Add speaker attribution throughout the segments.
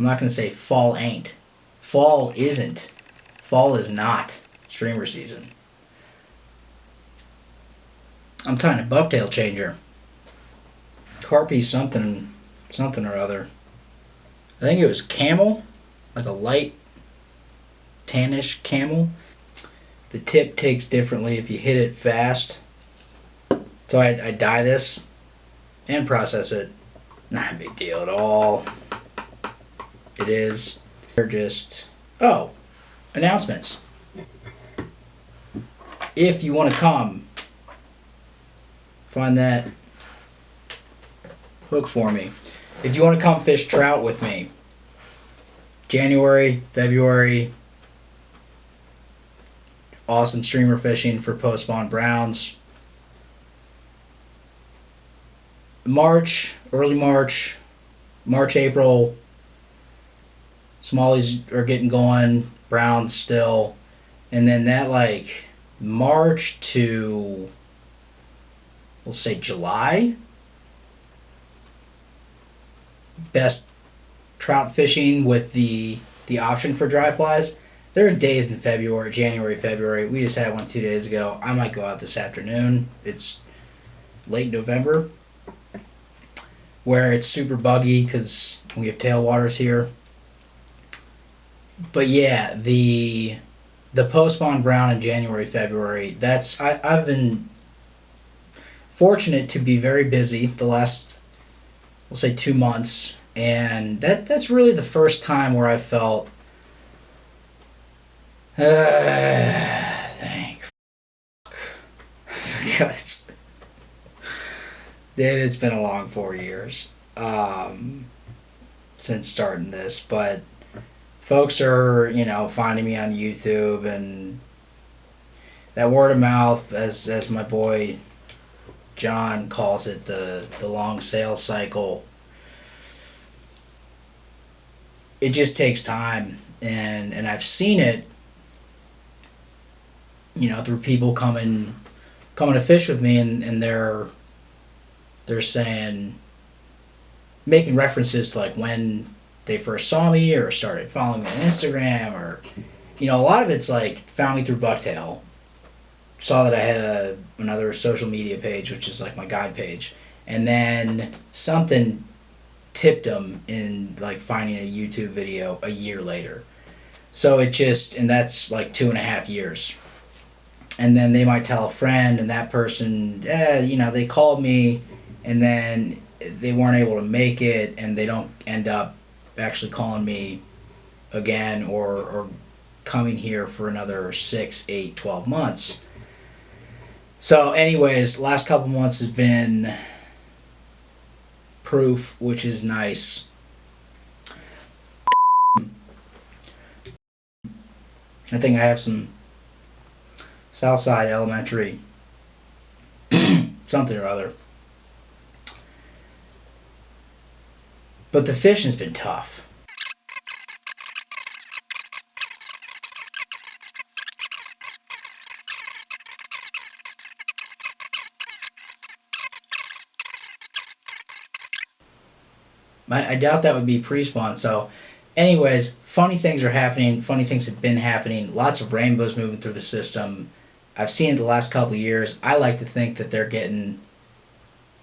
Speaker 1: I'm not going to say fall ain't. Fall isn't. Fall is not streamer season. I'm tying a Bucktail changer. Carpy something or other. I think it was camel, like a light tannish camel. The tip takes differently if you hit it fast. So I dye this and process it. Not a big deal at all. It is. They're just, announcements. If you want to come, find that hook for me. If you want to come fish trout with me, January, February, awesome streamer fishing for post-spawn browns. March, early March, April, Smallies are getting going, browns still. And then that like March to, we'll say July, best trout fishing with the option for dry flies. There are days in February, January, February. We just had one 2 days ago. I might go out this afternoon. It's late November, where it's super buggy because we have tailwaters here. But yeah, the post-spawn brown in January, February, I've been fortunate to be very busy the last, we'll say 2 months, and that's really the first time where I felt thank because it's been a long 4 years since starting this, but folks are, finding me on YouTube, and that word of mouth, as my boy John calls it, the long sales cycle. It just takes time, and I've seen it, through people coming to fish with me, and they're saying, making references to like when they first saw me or started following me on Instagram, or a lot of it's like found me through Bucktail, saw that I had another social media page, which is like my guide page, and then something tipped them in like finding a YouTube video a year later. So and that's like 2.5 years. And then they might tell a friend, and that person, they called me, and then they weren't able to make it, and they don't end up actually calling me again or coming here for another 6, 8, 12 months. So anyways, last couple months has been proof, which is nice. I think I have some Southside Elementary something or other. But the fishing's been tough. I doubt that would be pre-spawn. So anyways, funny things are happening. Funny things have been happening. Lots of rainbows moving through the system. I've seen it the last couple of years. I like to think that they're getting,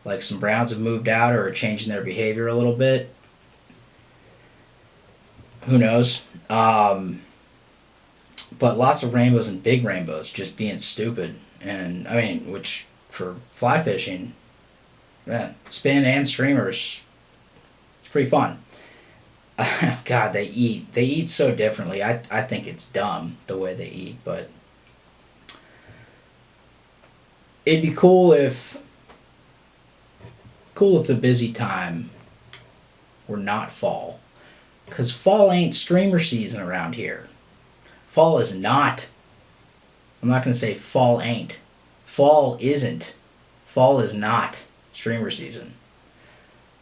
Speaker 1: like, some browns have moved out or are changing their behavior a little bit. Who knows? But lots of rainbows and big rainbows just being stupid. And, which for fly fishing, spin and streamers, it's pretty fun. God, they eat so differently. I think it's dumb the way they eat, but it'd be cool if the busy time were not fall. Because fall ain't streamer season around here. Fall is not. I'm not going to say fall ain't. Fall isn't. Fall is not streamer season.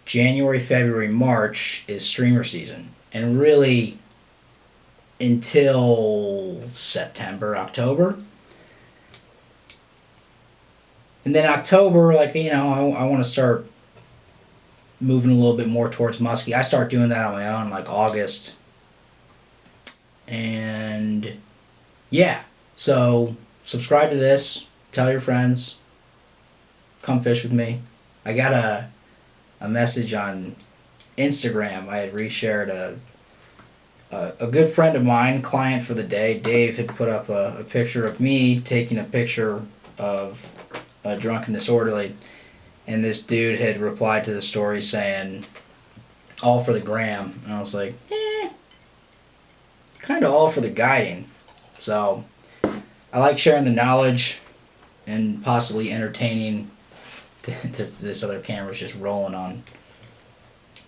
Speaker 1: January, February, March is streamer season. And really, until September, October. And then October, I want to start moving a little bit more towards musky. I start doing that on my own like August. And yeah, so subscribe to this, tell your friends, come fish with me. I got a message on Instagram. I had reshared a good friend of mine, client for the day, Dave, had put up a picture of me taking a picture of a drunken disorderly, and this dude had replied to the story saying, all for the gram, and I was like, kind of all for the guiding. So I like sharing the knowledge and possibly entertaining. This other camera's just rolling on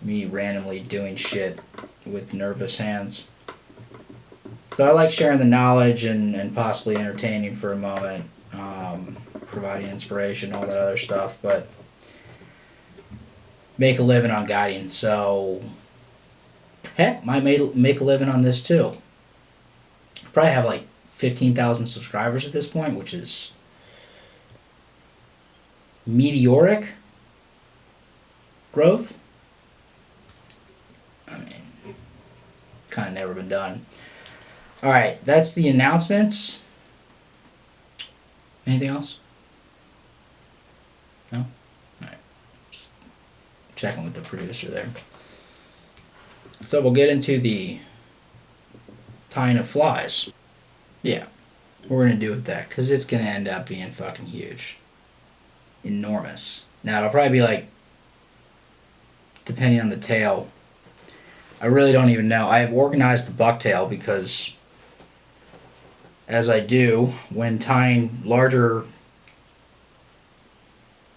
Speaker 1: me randomly doing shit with nervous hands. So I like sharing the knowledge and possibly entertaining for a moment, providing inspiration, all that other stuff, but make a living on guiding. So heck, might make a living on this too. Probably have like 15,000 subscribers at this point, which is meteoric growth. I mean, kind of never been done. Alright, that's the announcements. Anything else? No? Alright. Just checking with the producer there. So we'll get into the tying of flies. Yeah, we're going to do with that because it's going to end up being fucking huge. Enormous. Now it'll probably be like, depending on the tail, I really don't even know. I have organized the bucktail because as I do when tying larger,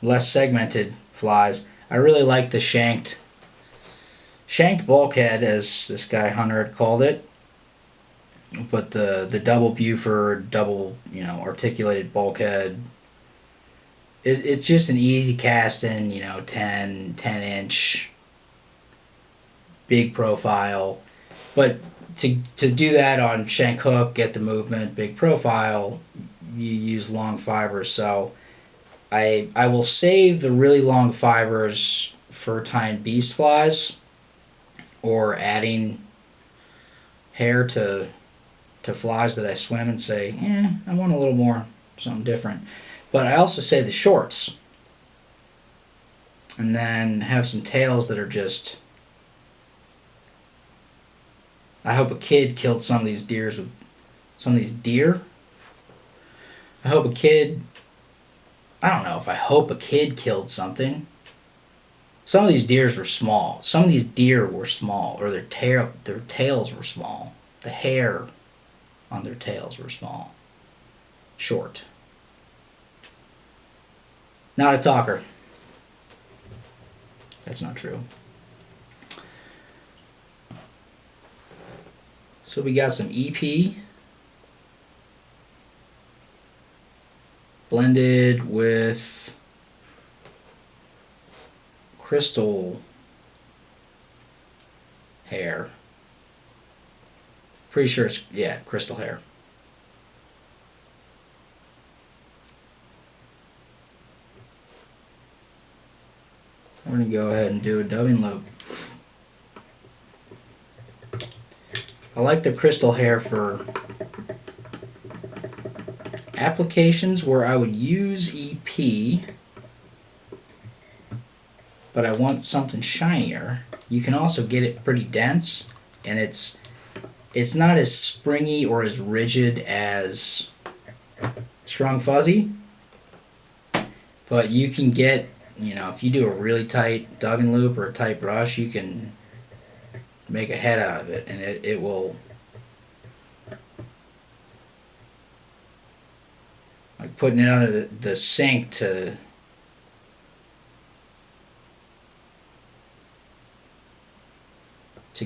Speaker 1: less segmented flies, I really like the shanked bulkhead, as this guy Hunter had called it. But the double Buford, double, articulated bulkhead, it's just an easy casting, 10 inch, big profile. But to do that on shank hook, get the movement, big profile, you use long fibers. So I will save the really long fibers for tying beast flies or adding hair to flies that I swim and say, I want a little more, something different. But I also say the shorts. And then have some tails that are just... I hope a kid killed some of these deers with... Some of these deer? I hope a kid... I don't know if I hope a kid killed something. Some of these deers were small. Some of these deer were small. Or their tails were small. The hair on their tails were small. Short. Not a talker. That's not true. So we got some EP blended with crystal hair. Pretty sure it's, crystal hair. We're going to go ahead and do a dubbing loop. I like the crystal hair for applications where I would use EP, but I want something shinier. You can also get it pretty dense, and it's not as springy or as rigid as Strung Fuzzy, but you can get, if you do a really tight dubbing loop or a tight brush, you can make a head out of it, and it will, like putting it under the sink to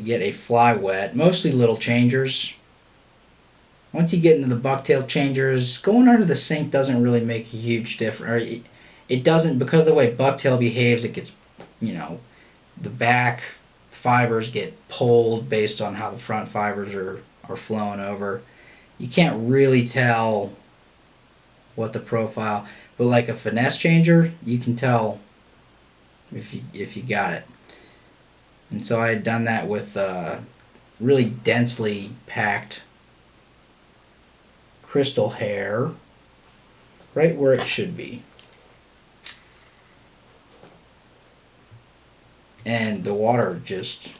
Speaker 1: get a fly wet. Mostly little changers. Once you get into the bucktail changers, going under the sink doesn't really make a huge difference. It doesn't, because of the way bucktail behaves, it gets, the back fibers get pulled based on how the front fibers are flowing over. You can't really tell what the profile, but like a finesse changer, you can tell if you got it. And so I had done that with really densely packed crystal hair, right where it should be. And the water just,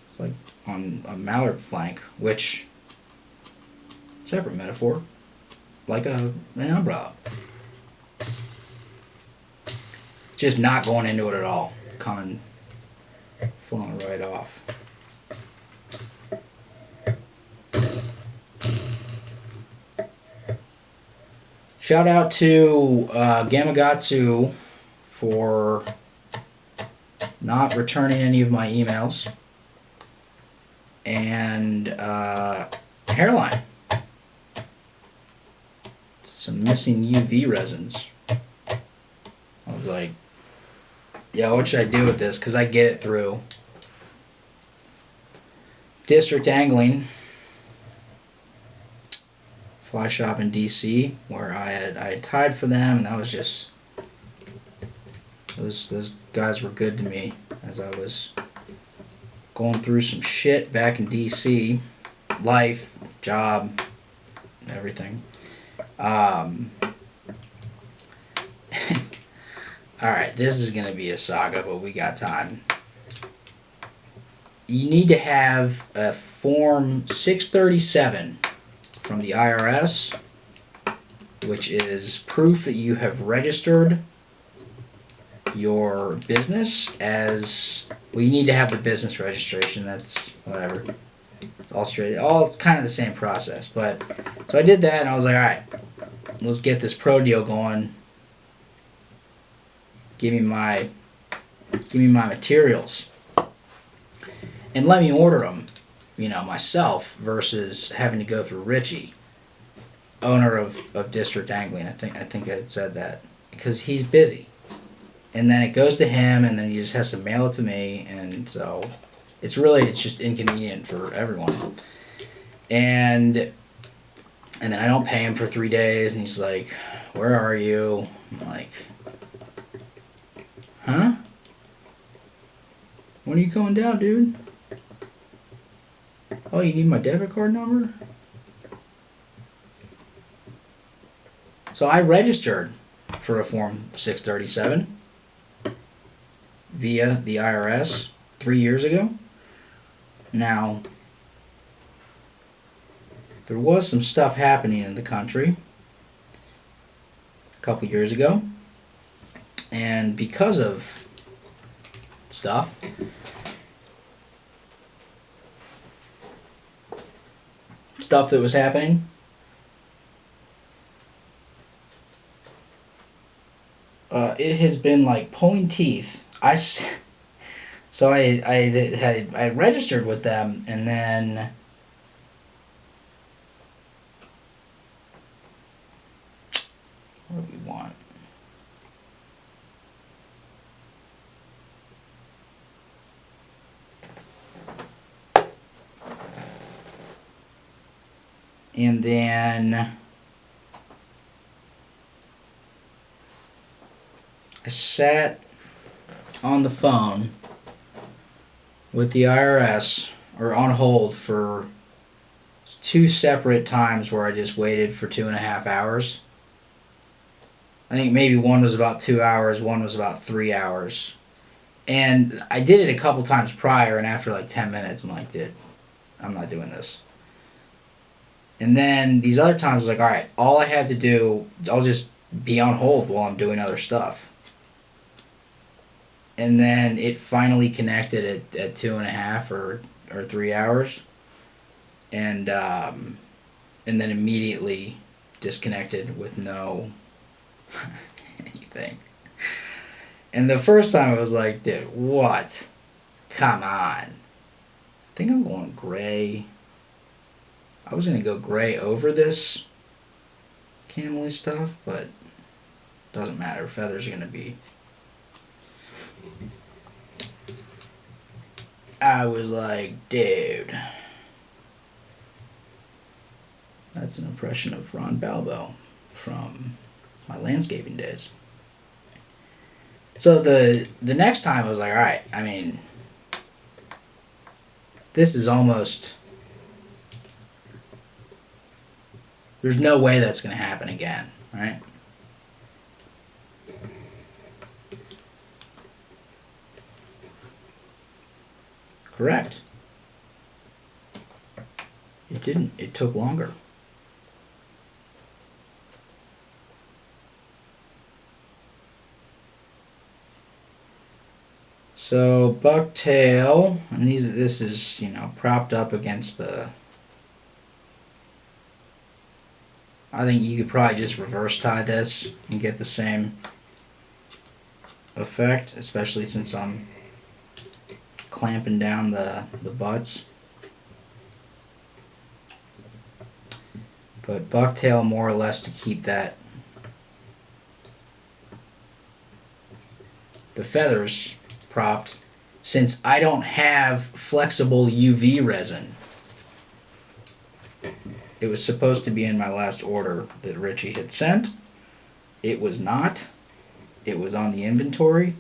Speaker 1: it's like on a mallard flank, which, separate metaphor, like an umbrella. Just not going into it at all, coming, flowing right off. Shout out to Gamechanger for not returning any of my emails. And hairline. Some missing UV resins. I was like, yeah, what should I do with this? Because I get it through District Angling Fly Shop in DC, where I had tied for them, and that was just, those guys were good to me as I was going through some shit back in DC, life, job, everything. Alright, this is going to be a saga, but we got time. You need to have a Form 637 from the IRS, which is proof that you have registered your business as, well, you need to have the business registration, that's whatever. It's all straight, it's kind of the same process, but, so I did that and I was like, alright, let's get this pro deal going. Give me my materials. And let me order them, myself, versus having to go through Richie, owner of District Angling. I think I had said that. Because he's busy. And then it goes to him, and then he just has to mail it to me, and so it's just inconvenient for everyone. And then I don't pay him for 3 days, and he's like, where are you? I'm like, huh? When are you going down, dude? Oh, you need my debit card number? So I registered for a Form 637 via the IRS 3 years ago. Now, there was some stuff happening in the country a couple years ago, and because of stuff, that was happening, it has been like pulling teeth. So I registered with them, and then what do we want? And then I sat on the phone with the IRS, or on hold, for 2 separate times where I just waited for 2.5 hours. I think maybe one was about 2 hours, one was about 3 hours. And I did it a couple times prior, and after like 10 minutes, I'm like, dude, I'm not doing this. And then these other times I was like, alright, all I have to do, I'll just be on hold while I'm doing other stuff. And then it finally connected at 2.5 or 3 hours. And then immediately disconnected with no anything. And the first time I was like, dude, what? Come on. I think I'm going gray. I was going to go gray over this camely stuff, but doesn't matter. Feathers are going to be... I was like, dude. That's an impression of Ron Balbo from my landscaping days. So the next time I was like, all right, I mean, this is almost, there's no way that's going to happen again, right? Correct. It didn't. It took longer. So Bucktail, and this is, you know, propped up against the, I think you could probably just reverse tie this and get the same effect, especially since I'm clamping down the butts. But Bucktail more or less to keep that, the feathers propped, since I don't have flexible UV resin. It was supposed to be in my last order that Richie had sent. It was not. It was on the inventory.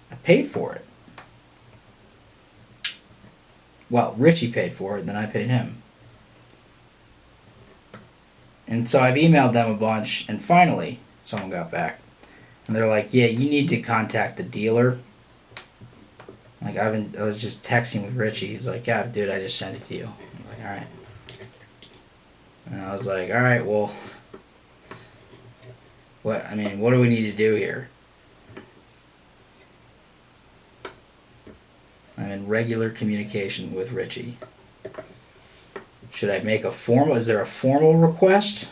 Speaker 1: I paid for it. Well, Richie paid for it, then I paid him. And so I've emailed them a bunch, and finally someone got back. And they're like, yeah, you need to contact the dealer. Like, I was just texting with Richie. He's like, yeah, dude, I just sent it to you. I'm like, alright. And I was like, alright, well, what do we need to do here? I'm in regular communication with Richie. Should I make a formal, is there a formal request?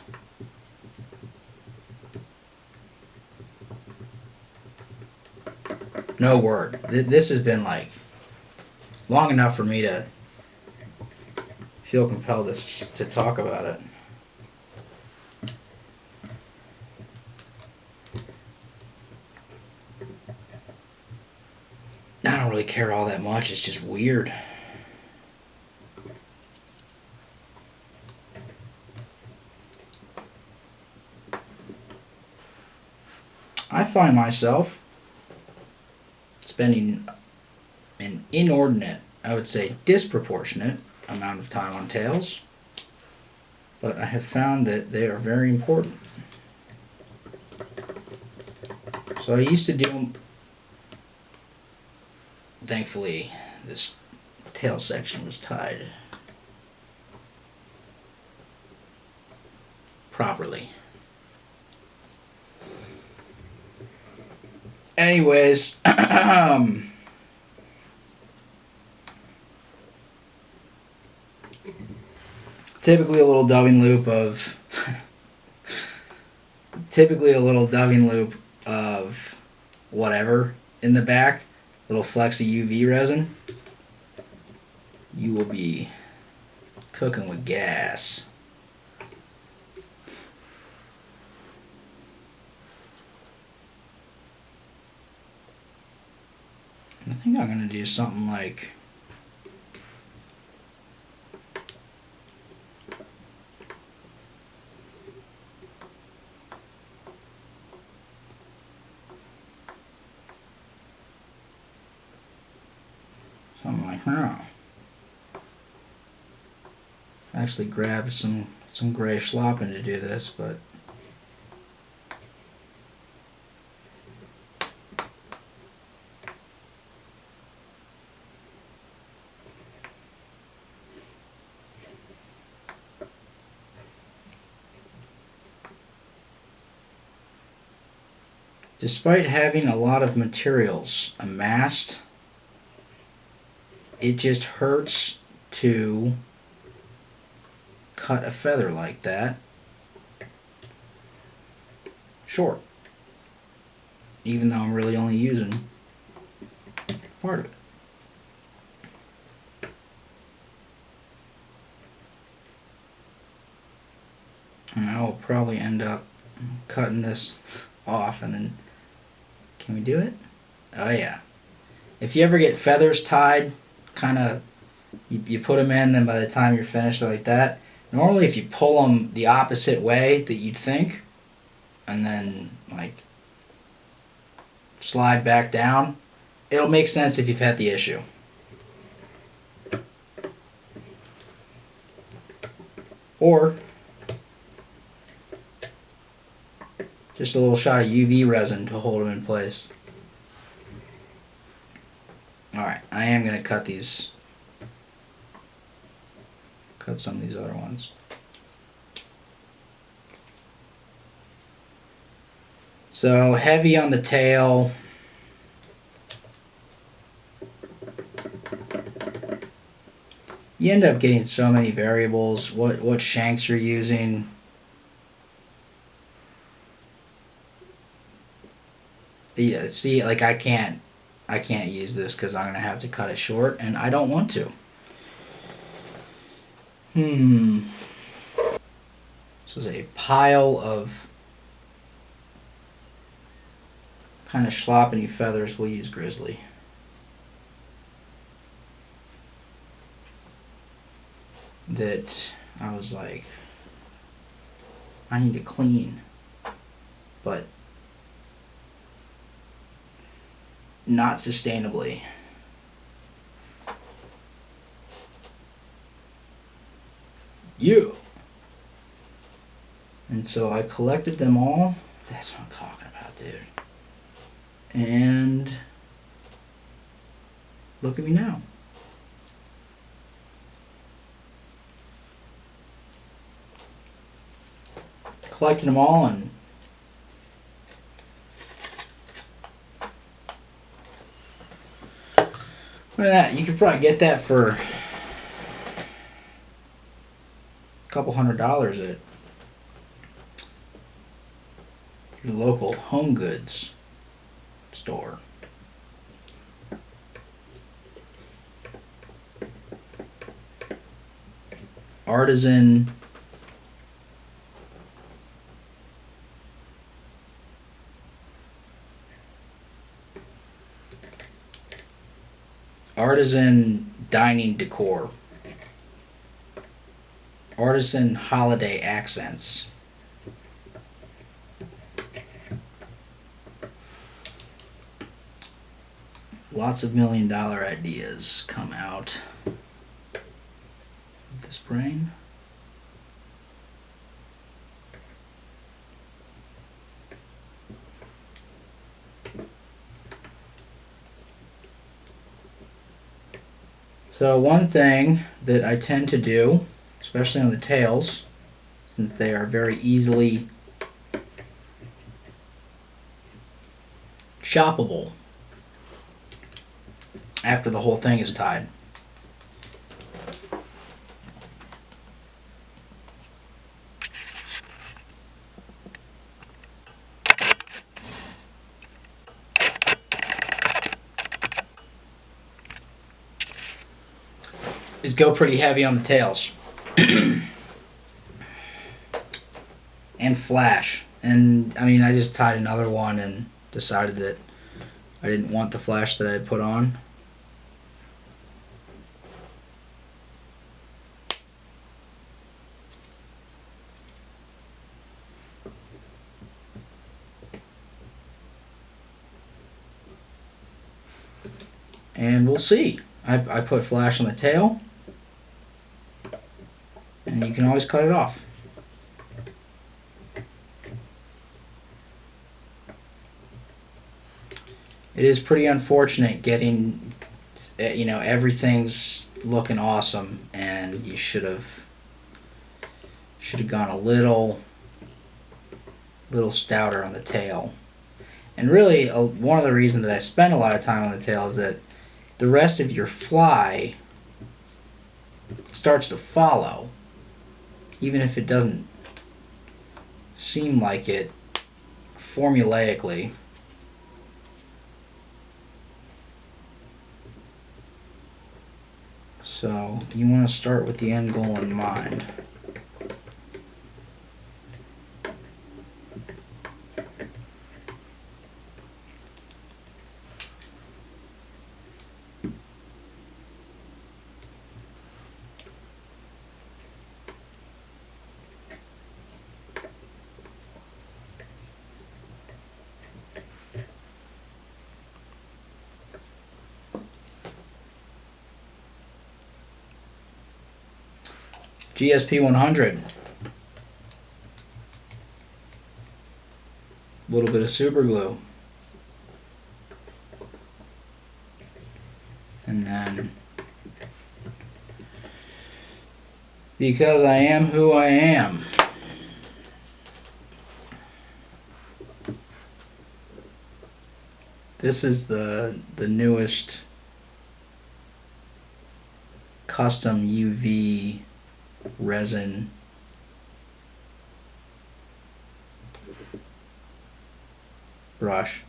Speaker 1: No word. This has been like long enough for me to feel compelled to talk about it. I don't really care all that much. It's just weird. I find myself spending an inordinate, I would say disproportionate, amount of time on tails, but I have found that they are very important. So I used to do them, thankfully this tail section was tied properly. Anyways, typically a little dubbing loop of whatever in the back, little flexi UV resin. You will be cooking with gas. I think I'm going to do something like that. Actually grabbed some gray schlopping to do this, but despite having a lot of materials amassed, it just hurts to cut a feather like that short, even though I'm really only using part of it. And I will probably end up cutting this off, and then, can we do it? Oh yeah. If you ever get feathers tied, kind of, you put them in, then by the time you're finished like that, normally if you pull them the opposite way that you'd think, and then like slide back down, it'll make sense if you've had the issue. Or just a little shot of UV resin to hold them in place. Alright, I am going to cut some of these other ones. So heavy on the tail. You end up getting so many variables. What shanks you're using. Yeah, see, like I can't use this because I'm gonna have to cut it short, and I don't want to. This was a pile of kind of sloppy feathers. We'll use grizzly. That I was like, I need to clean, but not sustainably. You. And so I collected them all. That's what I'm talking about, dude. And look at me now. Collecting them all, and look at that. You could probably get that for a couple $100 at your local home goods store. Artisan dining decor. Artisan holiday accents. Lots of $1 million ideas come out of this brain. So one thing that I tend to do, especially on the tails, since they are very easily shoppable after the whole thing is tied, is go pretty heavy on the tails. And flash. And I mean, I just tied another one and decided that I didn't want the flash that I had put on. And we'll see. I put flash on the tail, and you can always cut it off. It is pretty unfortunate getting, you know, everything's looking awesome, and you should have gone a little stouter on the tail. And really, one of the reasons that I spend a lot of time on the tail is that the rest of your fly starts to follow, even if it doesn't seem like it formulaically. So you want to start with the end goal in mind. GSP 100. A little bit of super glue. And then, because I am who I am, this is the newest custom UV resin brush.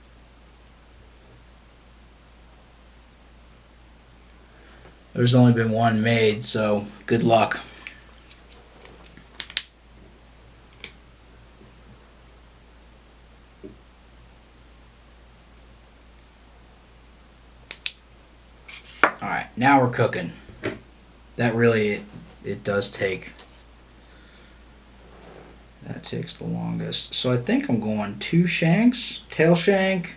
Speaker 1: There's only been one made, so good luck. Alright, now we're cooking. That really, it does take, that takes the longest. So I think I'm going 2 shanks, tail shank,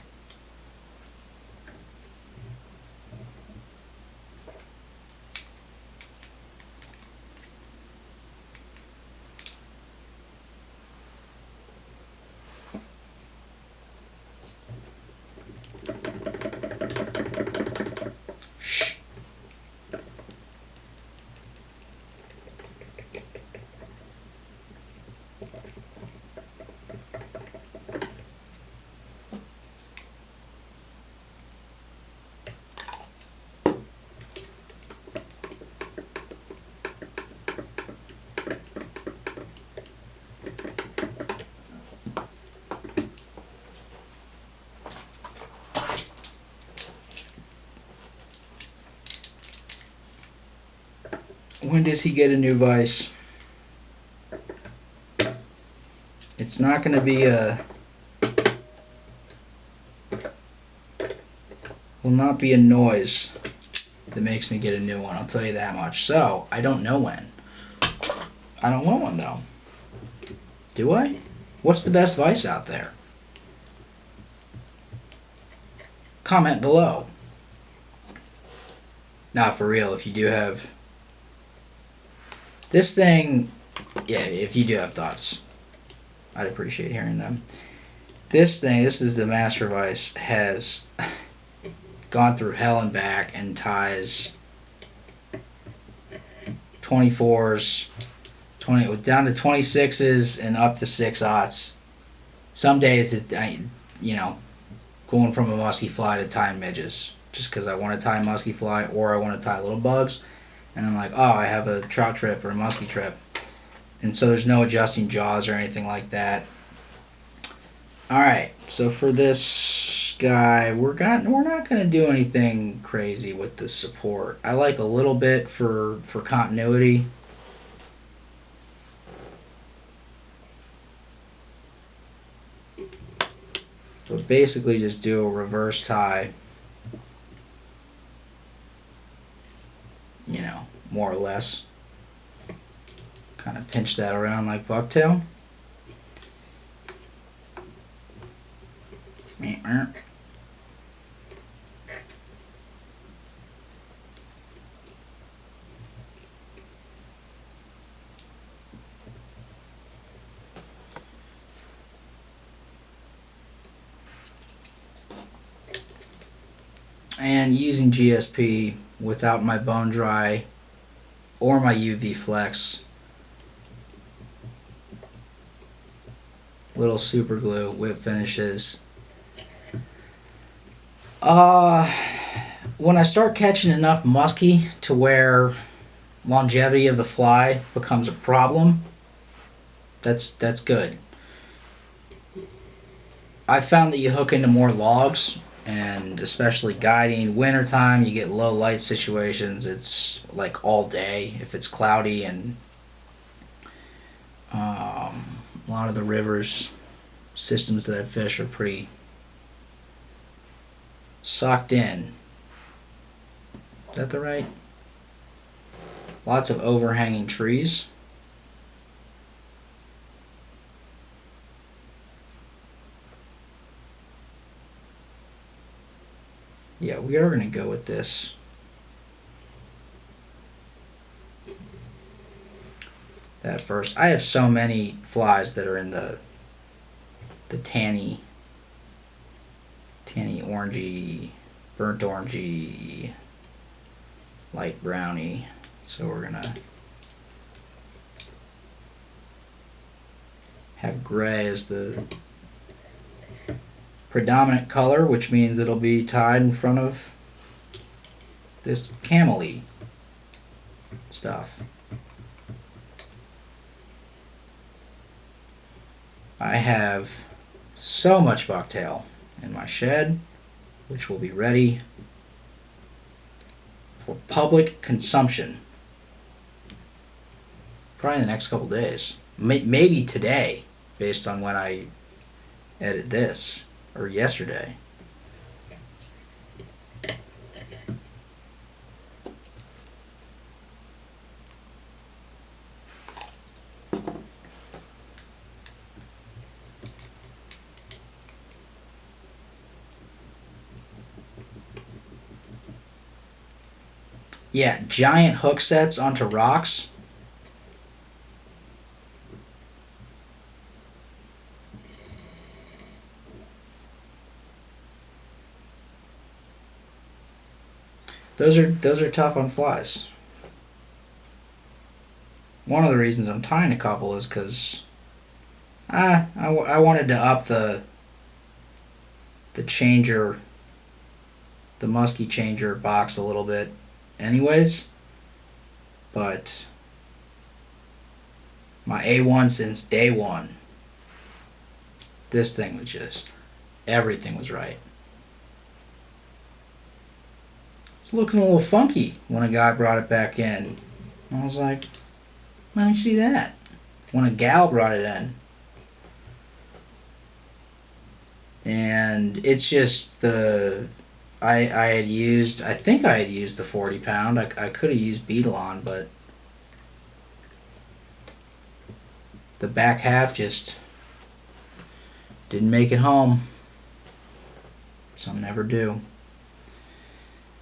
Speaker 1: when does he get a new vise? It's not going to be will not be a noise that makes me get a new one, I'll tell you that much. So, I don't know when. I don't want one though. Do I? What's the best vise out there? Comment below. Now, for real, if you do have this thing, yeah, if you do have thoughts, I'd appreciate hearing them. This thing, this is the Master Vice, has gone through hell and back and ties 24s, 20 down to 26s and up to 6/0. Some days, going from a musky fly to tying midges, just because I want to tie musky fly or I want to tie little bugs. And I'm like, oh, I have a trout trip or a musky trip. And so there's no adjusting jaws or anything like that. Alright, so for this guy, we're not going to do anything crazy with the support. I like a little bit for continuity. But basically just do a reverse tie. More or less. Kind of pinch that around like bucktail. And using GSP without my bone dry or my UV flex. Little super glue, whip finishes. When I start catching enough musky to where longevity of the fly becomes a problem, that's good. I found that you hook into more logs, and especially guiding wintertime, you get low light situations. It's like all day if it's cloudy, and a lot of the rivers systems that I fish are pretty socked in. Is that the right? Lots of overhanging trees. Yeah, we are going to go with this. that first. I have so many flies that are in the tanny orangey, burnt orangey, light browny. So we're gonna have gray as the predominant color, which means it'll be tied in front of this camely stuff. I have so much bucktail in my shed, which will be ready for public consumption probably in the next couple days. Maybe today, based on when I edit this, or yesterday. Yeah, giant hook sets onto rocks. Those are tough on flies. One of the reasons I'm tying a couple is because I wanted to up the changer, the Musky changer box a little bit anyways, but my A1 since day one, this thing was just, everything was right. It's looking a little funky when a guy brought it back in. I was like, let me see that. When a gal brought it in. And it's just I think I had used the 40 pound. I could have used beetle on, but the back half just didn't make it home. Some never do.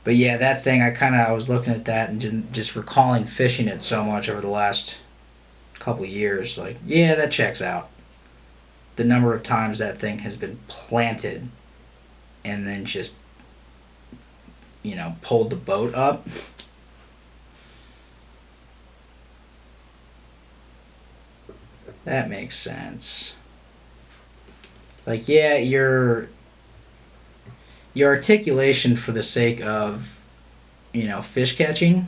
Speaker 1: But yeah, that thing, I was looking at that and just recalling fishing it so much over the last couple years. Like, yeah, that checks out. The number of times that thing has been planted and then just, pulled the boat up. That makes sense. It's like, yeah, your articulation for the sake of, fish catching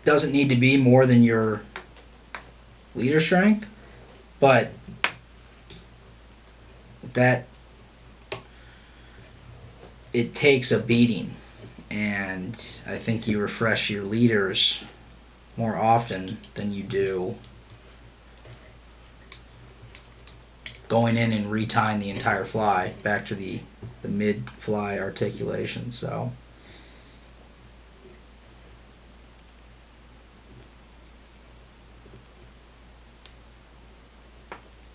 Speaker 1: doesn't need to be more than your leader strength, but that it takes a beating, and I think you refresh your leaders more often than you do going in and retying the entire fly back to the mid-fly articulation. So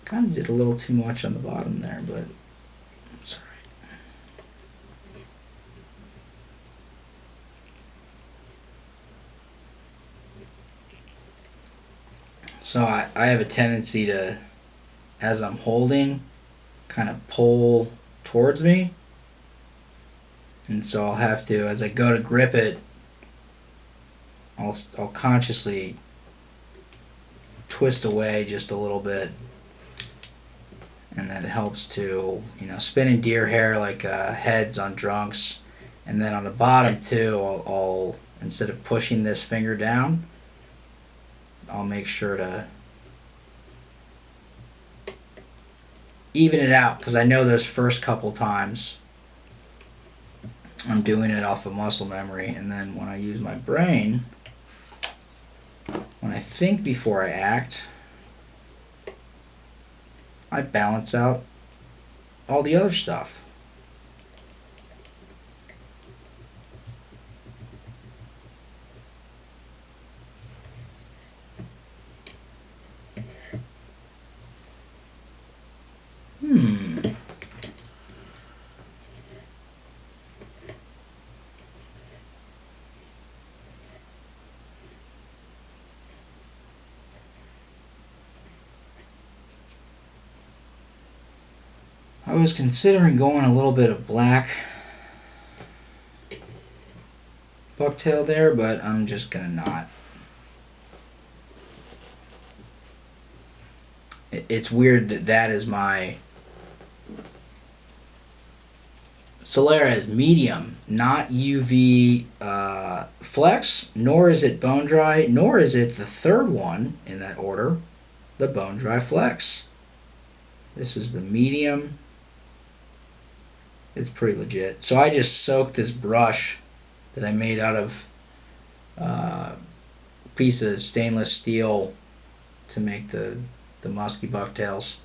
Speaker 1: kind of did a little too much on the bottom there, but it's all right. So I have a tendency to, as I'm holding, kind of pull towards me. And so I'll have to, as I go to grip it, I'll consciously twist away just a little bit. And that helps to, spinning deer hair like heads on drunks. And then on the bottom too, I'll instead of pushing this finger down, I'll make sure to even it out, because I know those first couple times I'm doing it off of muscle memory, and then when I use my brain, when I think before I act, I balance out all the other stuff. I was considering going a little bit of black bucktail there, but I'm just gonna not. It's weird that that is my Solera is medium, not UV flex, nor is it bone dry, nor is it the third one in that order, the bone dry flex. This is the medium. It's pretty legit. So I just soaked this brush that I made out of a piece of stainless steel to make the musky bucktails,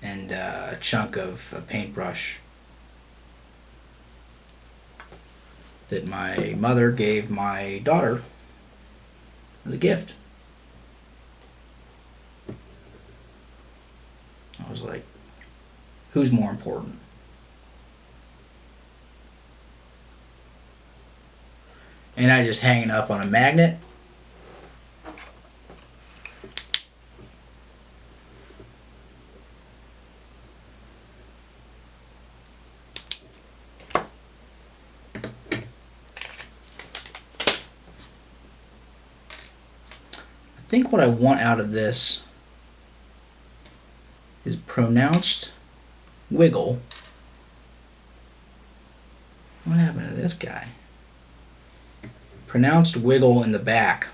Speaker 1: and a chunk of a paintbrush that my mother gave my daughter as a gift. I was like, who's more important? And I just hang it up on a magnet. I think what I want out of this is pronounced wiggle. What happened to this guy? Pronounced wiggle in the back.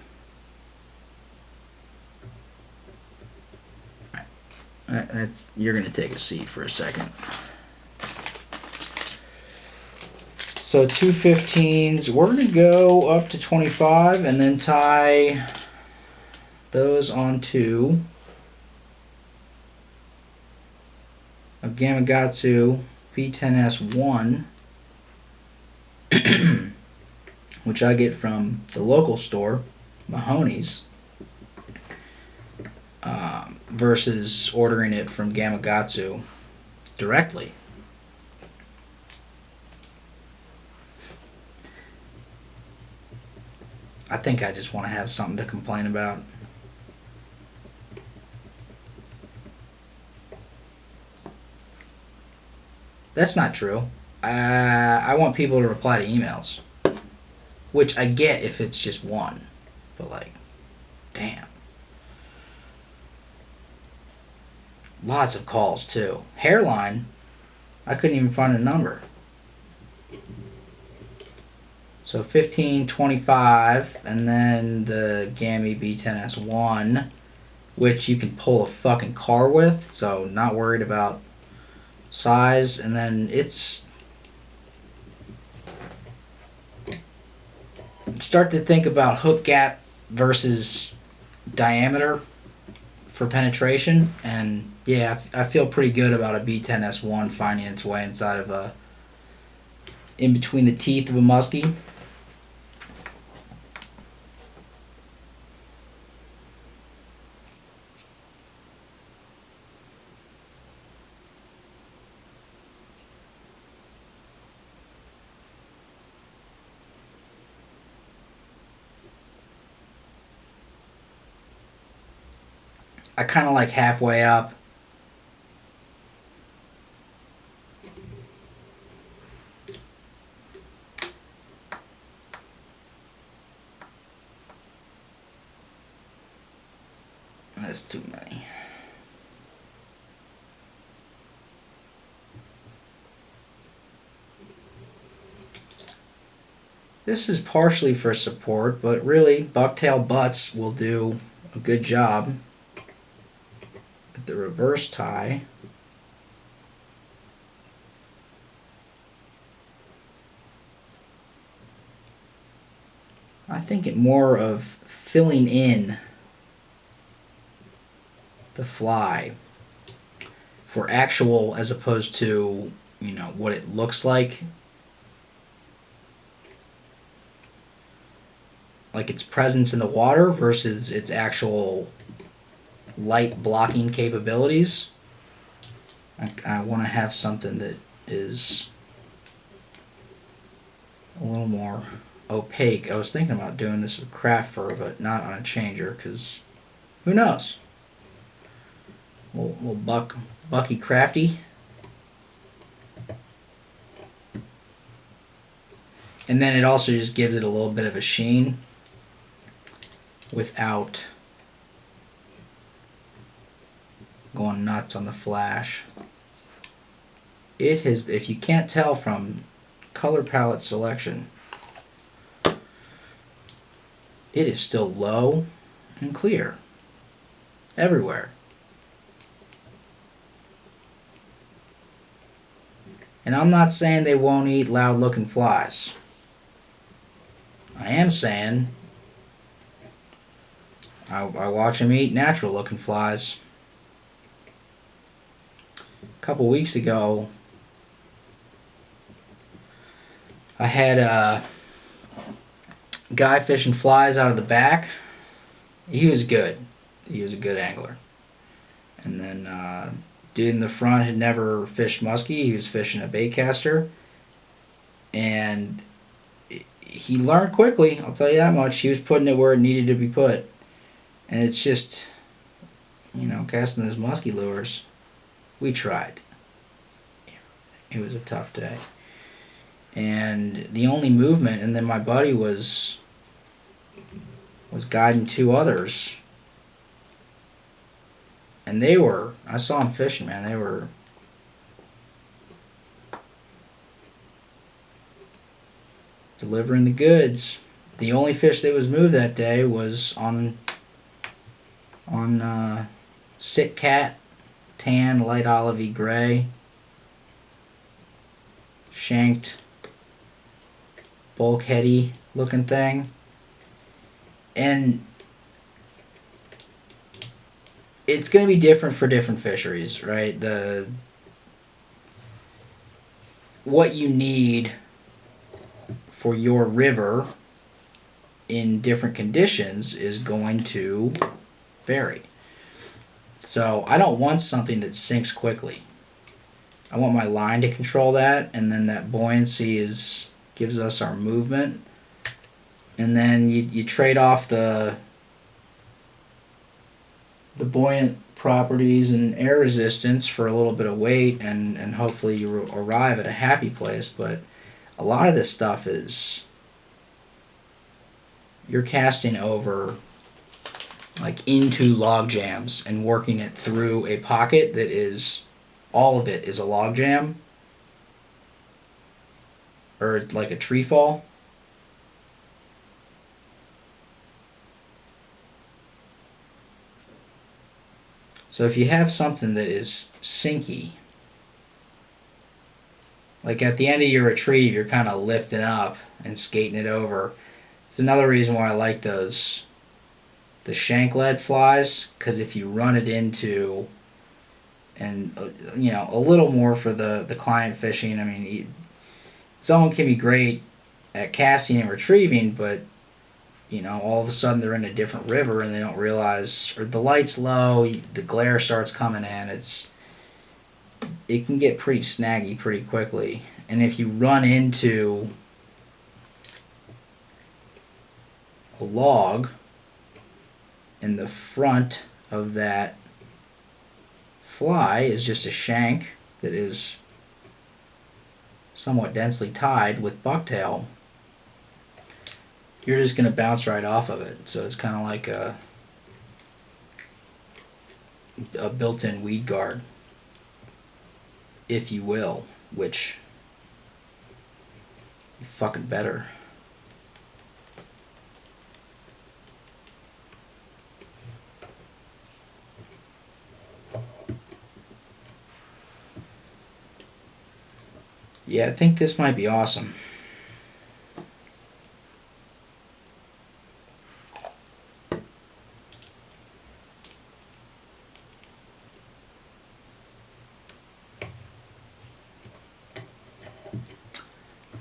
Speaker 1: That's, you're going to take a seat for a second. So 2 15s. We're going to go up to 25 and then tie those onto a Gamechanger B10S1, which I get from the local store, Mahoney's, versus ordering it from Gamechanger directly. I think I just want to have something to complain about. That's not true. I want people to reply to emails, which I get if it's just one, but like, damn. Lots of calls too. Hairline, I couldn't even find a number. So 15, 25, and then the Gammy B10S1, which you can pull a fucking car with, so not worried about size. And then it's, start to think about hook gap versus diameter for penetration, and yeah, I feel pretty good about a B10S1 finding its way inside of a, in between the teeth of a musky. I kind of like halfway up. That's too many. This is partially for support, but really bucktail butts will do a good job. The reverse tie. I think it more of filling in the fly for actual, as opposed to, you know, what it looks like its presence in the water versus its actual light blocking capabilities. I want to have something that is a little more opaque. I was thinking about doing this with craft fur, but not on a changer, because who knows? little Bucky Crafty. And then it also just gives it a little bit of a sheen without going nuts on the flash. It has, if you can't tell from color palette selection, it is still low and clear everywhere. And I'm not saying they won't eat loud looking flies. I am saying I watch them eat natural looking flies. A couple weeks ago, I had a guy fishing flies out of the back. He was good. He was a good angler. And then dude in the front had never fished musky. He was fishing a bait caster. And he learned quickly, I'll tell you that much. He was putting it where it needed to be put. And it's just, casting those musky lures, we tried. It was a tough day. And the only movement, and then my buddy was guiding two others. And I saw them fishing, man. They were delivering the goods. The only fish that was moved that day was on Sick Cat, tan, light olivey gray, shanked, bulkheady looking thing. And it's going to be different for different fisheries, right? What you need for your river in different conditions is going to vary. So I don't want something that sinks quickly. I want my line to control that, and then that buoyancy gives us our movement. And then you trade off the buoyant properties and air resistance for a little bit of weight, and hopefully you arrive at a happy place. But a lot of this stuff is you're casting over like into log jams and working it through a pocket that is, all of it is a log jam or like a tree fall. So if you have something that is sinky, like at the end of your retrieve, you're kind of lifting up and skating it over. It's another reason why I like the shank lead flies, because if you run it into, and a little more for the client fishing. I mean, someone can be great at casting and retrieving, but all of a sudden they're in a different river and they don't realize, or the light's low, the glare starts coming in. It can get pretty snaggy pretty quickly. And if you run into a log and the front of that fly is just a shank that is somewhat densely tied with bucktail, you're just going to bounce right off of it. So it's kind of like a built-in weed guard, if you will, which you fucking better. Yeah, I think this might be awesome.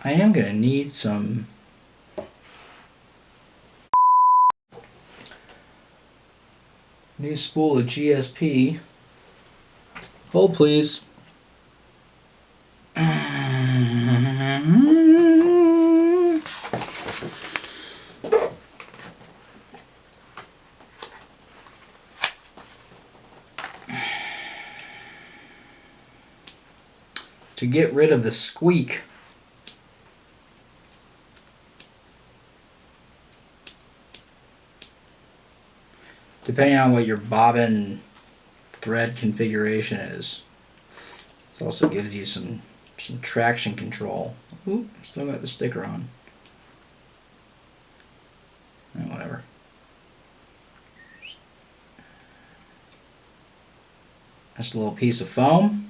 Speaker 1: I am going to need some new spool of GSP. Hold please. to get rid of the squeak, depending on what your bobbin thread configuration is, it also gives you some traction control. Ooh, still got the sticker on. Whatever. That's a little piece of foam.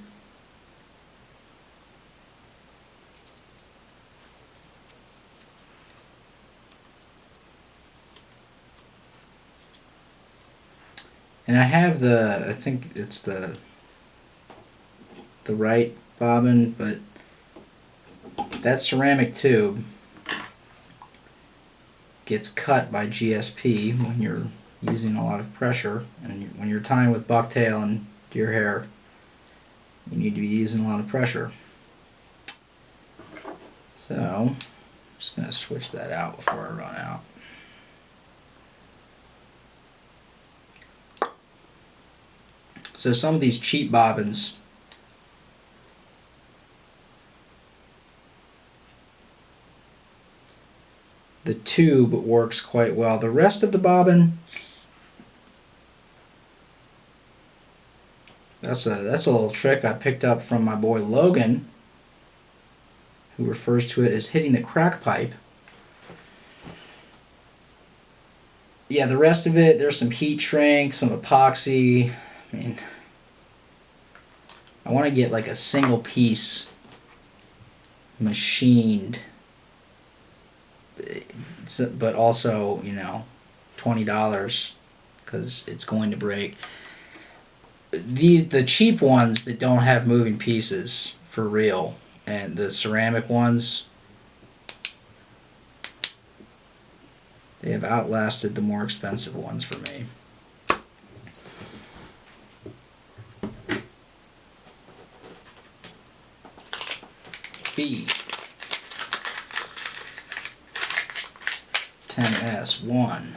Speaker 1: And I have I think it's the right bobbin, but that ceramic tube gets cut by GSP when you're using a lot of pressure, and when you're tying with bucktail and deer hair, you need to be using a lot of pressure. So I'm just going to switch that out before I run out. So some of these cheap bobbins, the tube works quite well. The rest of the bobbin, that's a little trick I picked up from my boy Logan, who refers to it as hitting the crack pipe. Yeah, the rest of it, there's some heat shrink, some epoxy. I mean, I want to get like a single piece machined, but also, you know, $20 because it's going to break. The cheap ones that don't have moving pieces for real, and the ceramic ones, they have outlasted the more expensive ones for me. B10S1.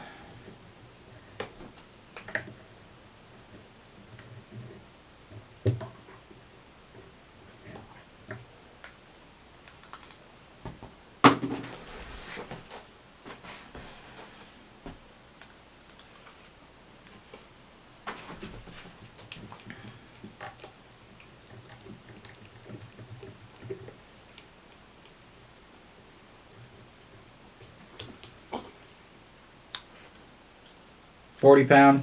Speaker 1: £40.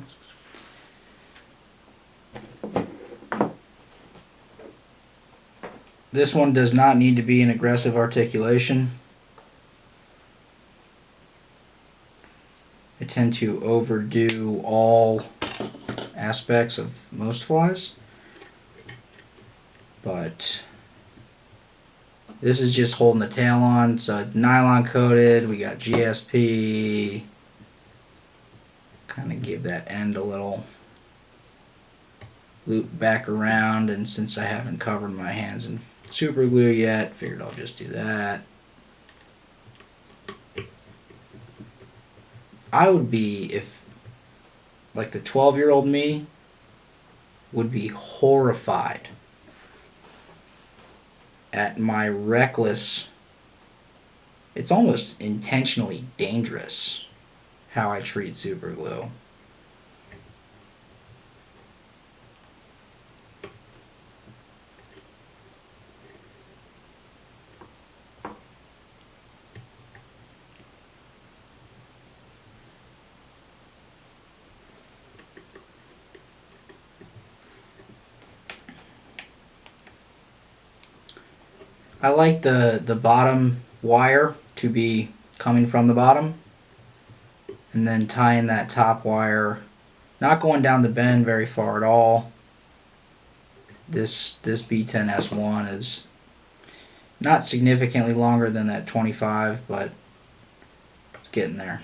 Speaker 1: This one does not need to be an aggressive articulation. I tend to overdo all aspects of most flies, but this is just holding the tail on, so it's nylon coated. We got GSP. Kind of give that end a little loop back around, and since I haven't covered my hands in super glue yet, figured I'll just do that. I would be, if like the 12-year-old me would be horrified at my reckless, it's almost intentionally dangerous how I treat super glue. I like the bottom wire to be coming from the bottom, and then tying that top wire, not going down the bend very far at all. This B10S1 is not significantly longer than that 25, but it's getting there.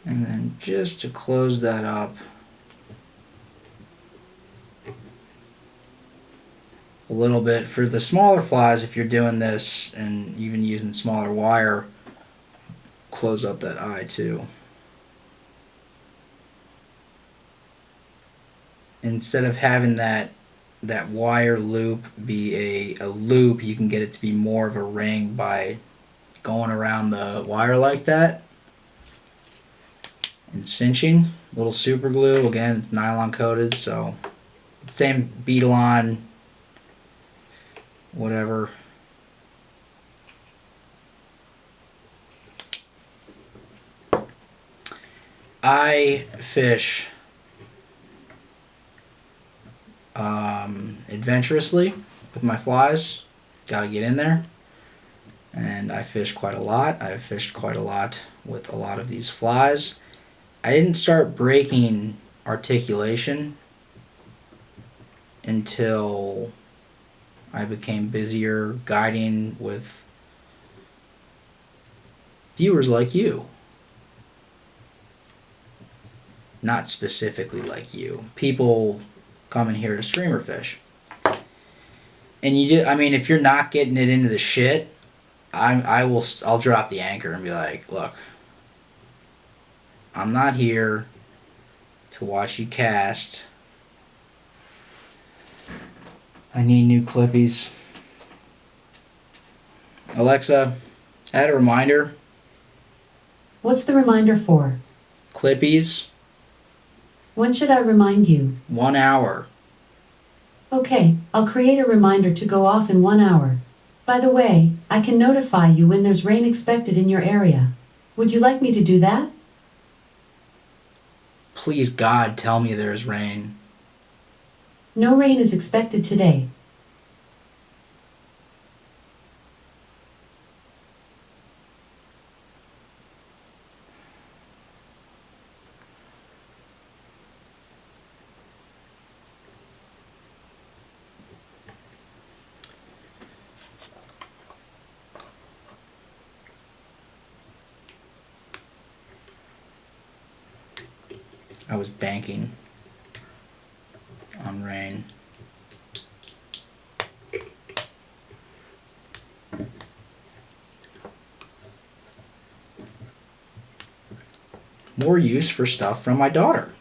Speaker 1: And then just to close that up, a little bit for the smaller flies, if you're doing this and even using smaller wire, close up that eye too. instead of having that wire loop be a loop, you can get it to be more of a ring by going around the wire like that and cinching. A little super glue, again, it's nylon coated, so same beetle on, whatever. I fish adventurously with my flies. Got to get in there. And I fish quite a lot. I've fished quite a lot with a lot of these flies. I didn't start breaking articulation until I became busier guiding with viewers like you. Not specifically like you. People coming here to streamer fish. And if you're not getting it into the shit, I'll drop the anchor and be like, look, I'm not here to watch you cast. I need new clippies. Alexa, add a reminder.
Speaker 2: What's the reminder for?
Speaker 1: Clippies.
Speaker 2: When should I remind you?
Speaker 1: 1 hour.
Speaker 2: Okay, I'll create a reminder to go off in 1 hour. By the way, I can notify you when there's rain expected in your area. Would you like me to do that?
Speaker 1: Please, God, tell me there's rain.
Speaker 2: No rain is expected today.
Speaker 1: I was banking on rain. More use for stuff from my daughter.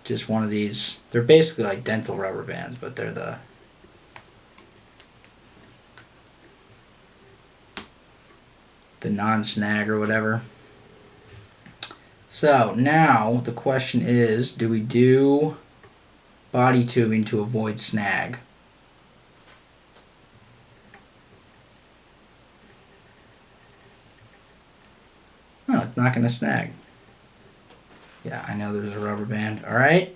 Speaker 1: Just one of these. They're basically like dental rubber bands, but they're the non-snag or whatever. So now the question is, do we do body tubing to avoid snag? No, it's not going to snag. Yeah, I know there's a rubber band. All right.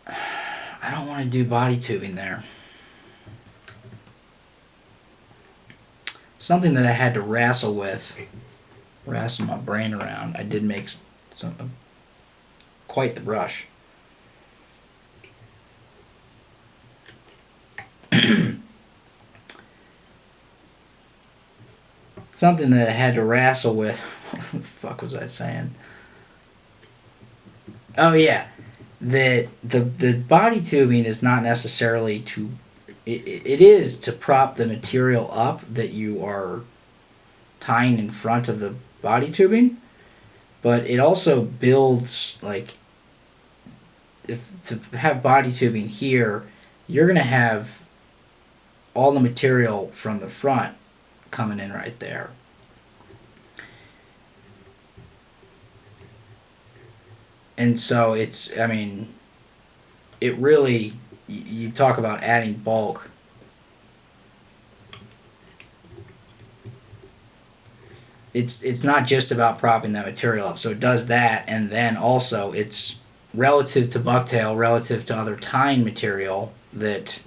Speaker 1: I don't want to do body tubing there. Something that I had to wrestle my brain around. I did make quite the brush. Something that I had to wrestle with. What the fuck was I saying? Oh yeah, that the body tubing is not necessarily to. It is to prop the material up that you are tying in front of the body tubing, but it also builds, like, if to have body tubing here, you're gonna have all the material from the front coming in right there. And so it's, I mean, it really, you talk about adding bulk. It's not just about propping that material up. So it does that, and then also it's relative to bucktail, relative to other tying material that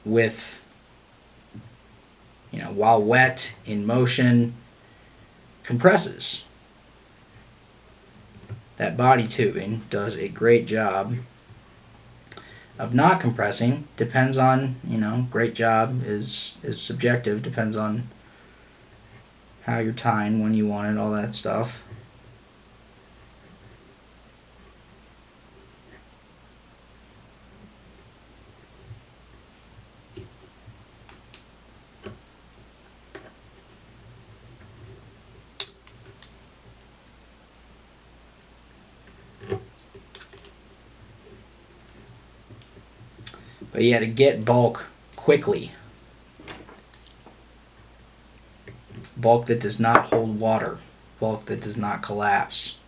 Speaker 1: with, while wet, in motion, compresses. That body tubing does a great job of not compressing. Depends on, great job is subjective, depends on how you're tying, when you want it, all that stuff. But yeah, to get bulk quickly. Bulk that does not hold water. Bulk that does not collapse.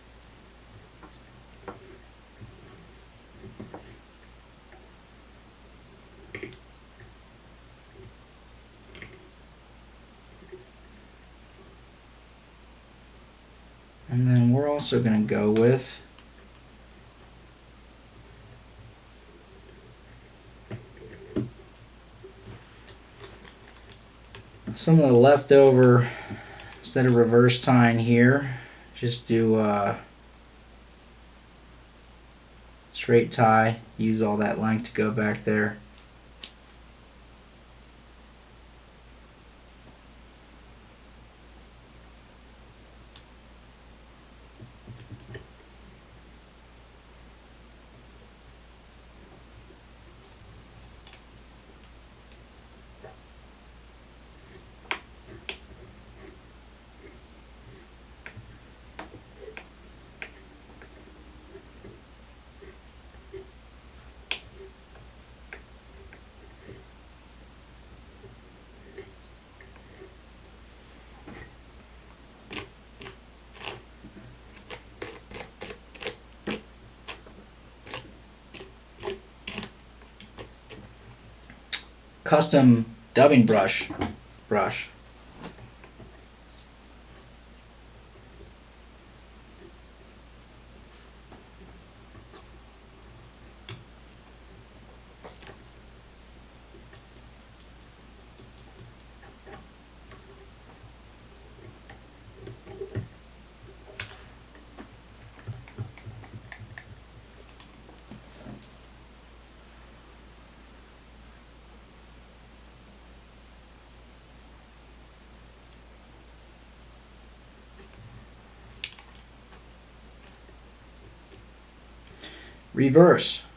Speaker 1: And then we're also going to go with some of the leftover, instead of reverse tying here, just do straight tie, use all that length to go back there. Custom dubbing brush.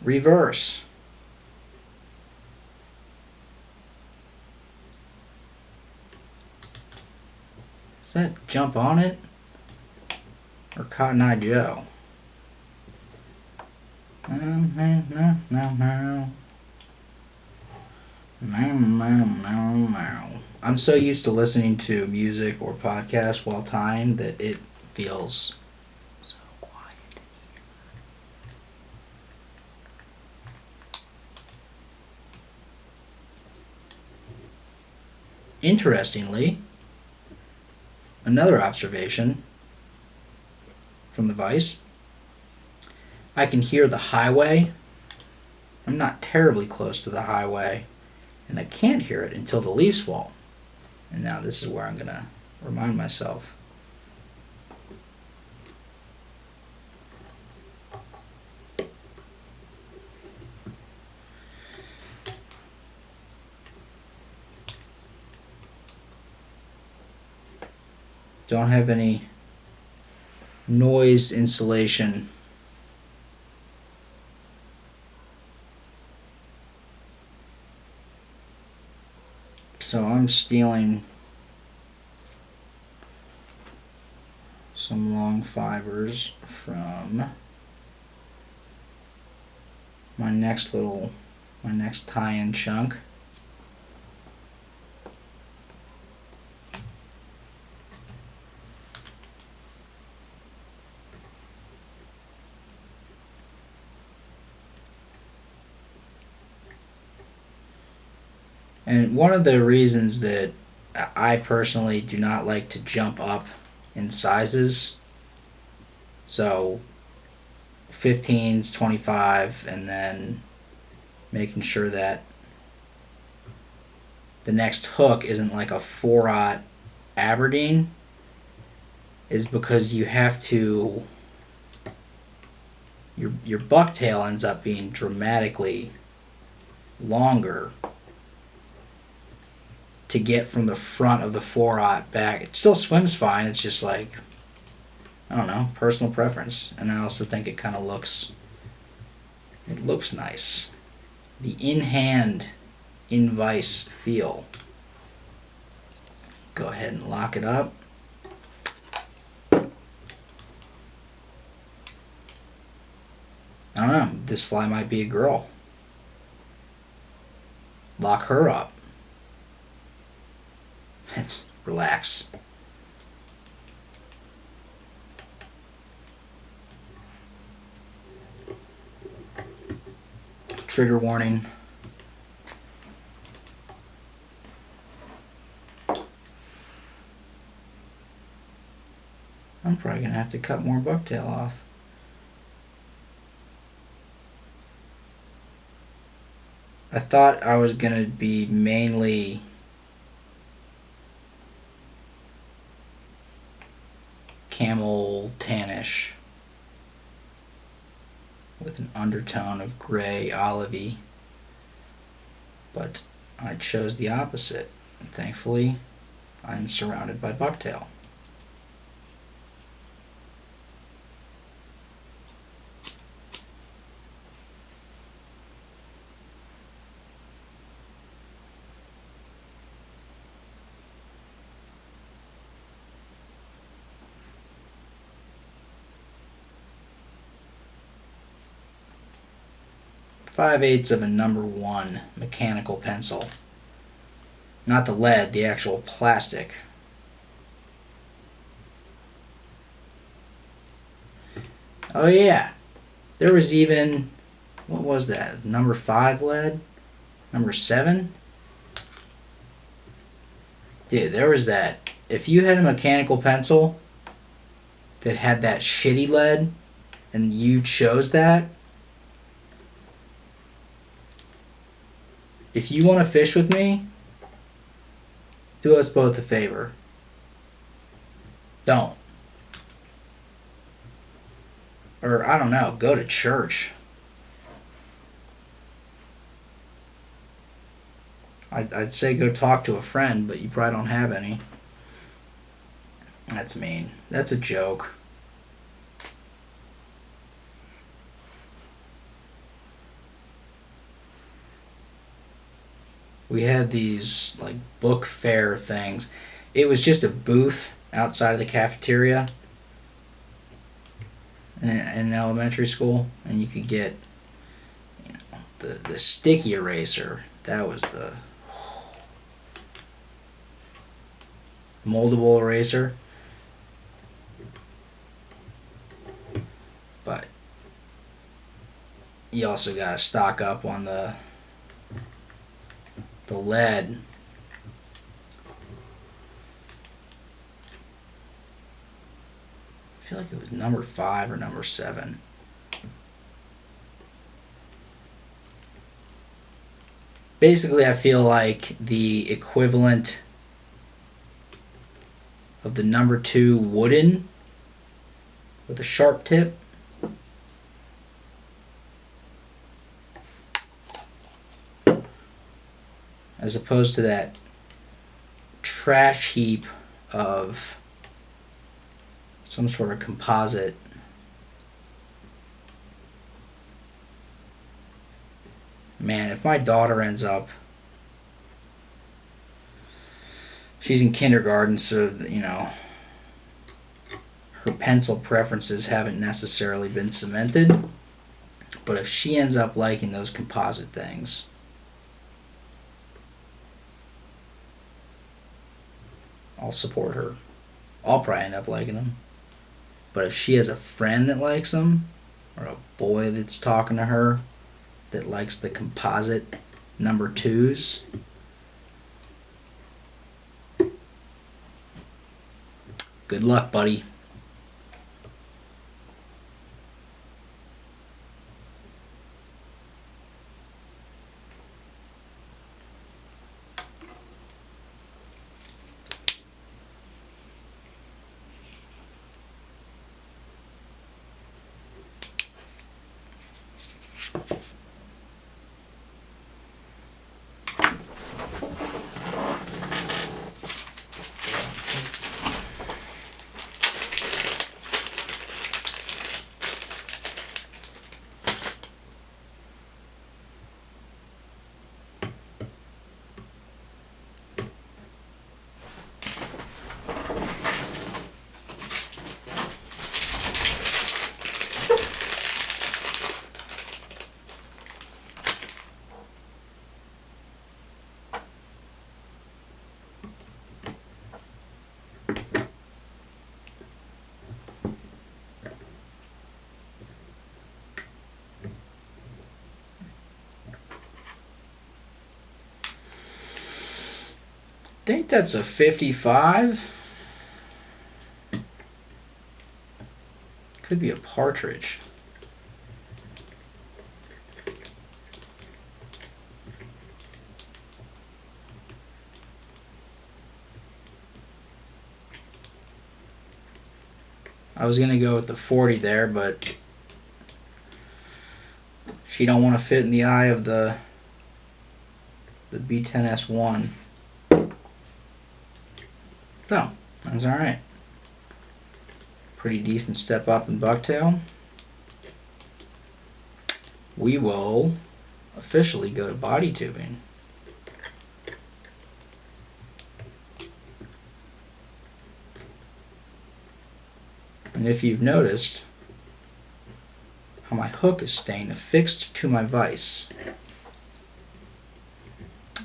Speaker 1: Reverse. Is that Jump On It or Cotton Eye Joe? I'm so used to listening to music or podcasts while tying that it feels so quiet. Interestingly, another observation from the vise, I can hear the highway. I'm not terribly close to the highway, and I can't hear it until the leaves fall. And now this is where I'm going to remind myself. Don't have any noise insulation. So I'm stealing some long fibers from my next tie-in chunk. And one of the reasons that I personally do not like to jump up in sizes, so 15s, 25, and then making sure that the next hook isn't like a 4/0 Aberdeen, is because you have to, your bucktail ends up being dramatically longer to get from the front of the 4/0 back. It still swims fine, it's just like, I don't know, personal preference. And I also think it kind of looks nice. The in-hand, in-vise feel. Go ahead and lock it up. I don't know, this fly might be a girl. lock her up. Let's relax. Trigger warning. I'm probably going to have to cut more bucktail off. I thought I was going to be mainly camel tannish with an undertone of gray olivey, but I chose the opposite. And thankfully, I'm surrounded by bucktail. Five-eighths of a number 1 mechanical pencil. Not the lead, the actual plastic. Oh yeah, there was even, what was that, number 5 lead? Number 7? Dude, there was that. If you had a mechanical pencil that had that shitty lead and you chose that, if you want to fish with me, do us both a favor. Don't. Or, I don't know, go to church. I'd say go talk to a friend, but you probably don't have any. That's mean. That's a joke. We had these like book fair things. It was just a booth outside of the cafeteria in an elementary school, and you could get, you know, the sticky eraser. That was the moldable eraser. But you also got to stock up on the lead. I feel like it was number 5 or number 7. Basically, I feel like the equivalent of the number 2 wooden with a sharp tip. As opposed to that trash heap of some sort of composite. Man, if my daughter ends up, she's in kindergarten, so, you know, her pencil preferences haven't necessarily been cemented, but if she ends up liking those composite things, I'll support her. I'll probably end up liking them. But if she has a friend that likes them, or a boy that's talking to her that likes the composite number 2s, good luck, buddy. think that's a 55. Could be a partridge. I was gonna go with the 40 there, but she don't want to fit in the eye of the B10S1. So, that's alright. Pretty decent step up in Bucktail. We will officially go to body tubing. And if you've noticed how my hook is staying affixed to my vise,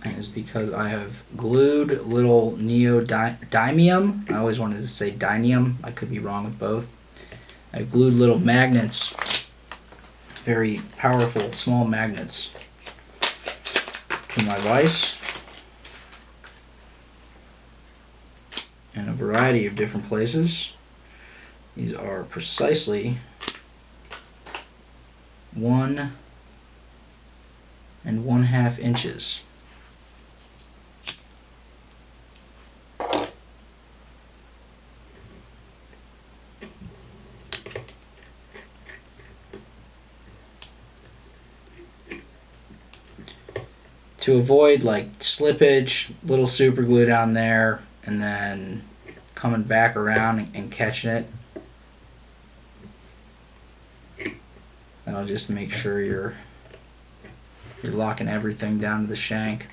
Speaker 1: and it's because I have glued little neodymium. I always wanted to say dynium. I could be wrong with both. I glued little magnets, very powerful small magnets, to my vise in a variety of different places. These are precisely 1 1/2 inches. To avoid like slippage, little super glue down there, and then coming back around and catching it. That'll just make sure you're locking everything down to the shank.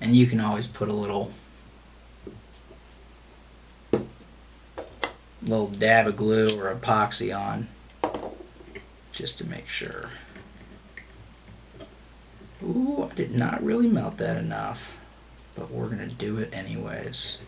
Speaker 1: And you can always put a little dab of glue or epoxy on just to make sure. Ooh, I did not really melt that enough, but we're gonna do it anyways.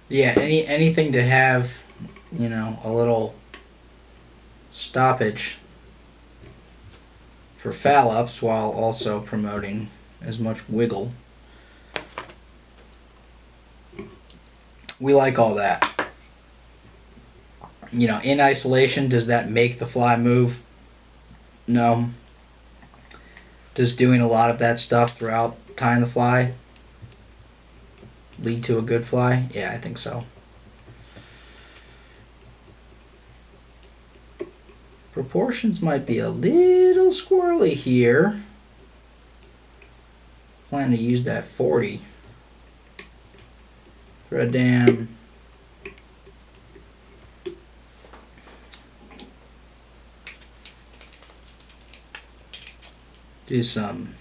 Speaker 1: Yeah, anything to have, you know, a little stoppage for foul ups while also promoting as much wiggle. We like all that. You know, in isolation, does that make the fly move? No. Does doing a lot of that stuff throughout tying the fly lead to a good fly? Yeah, I think so. Proportions might be a little squirrely here. Plan to use that 40. Thread dam. Do some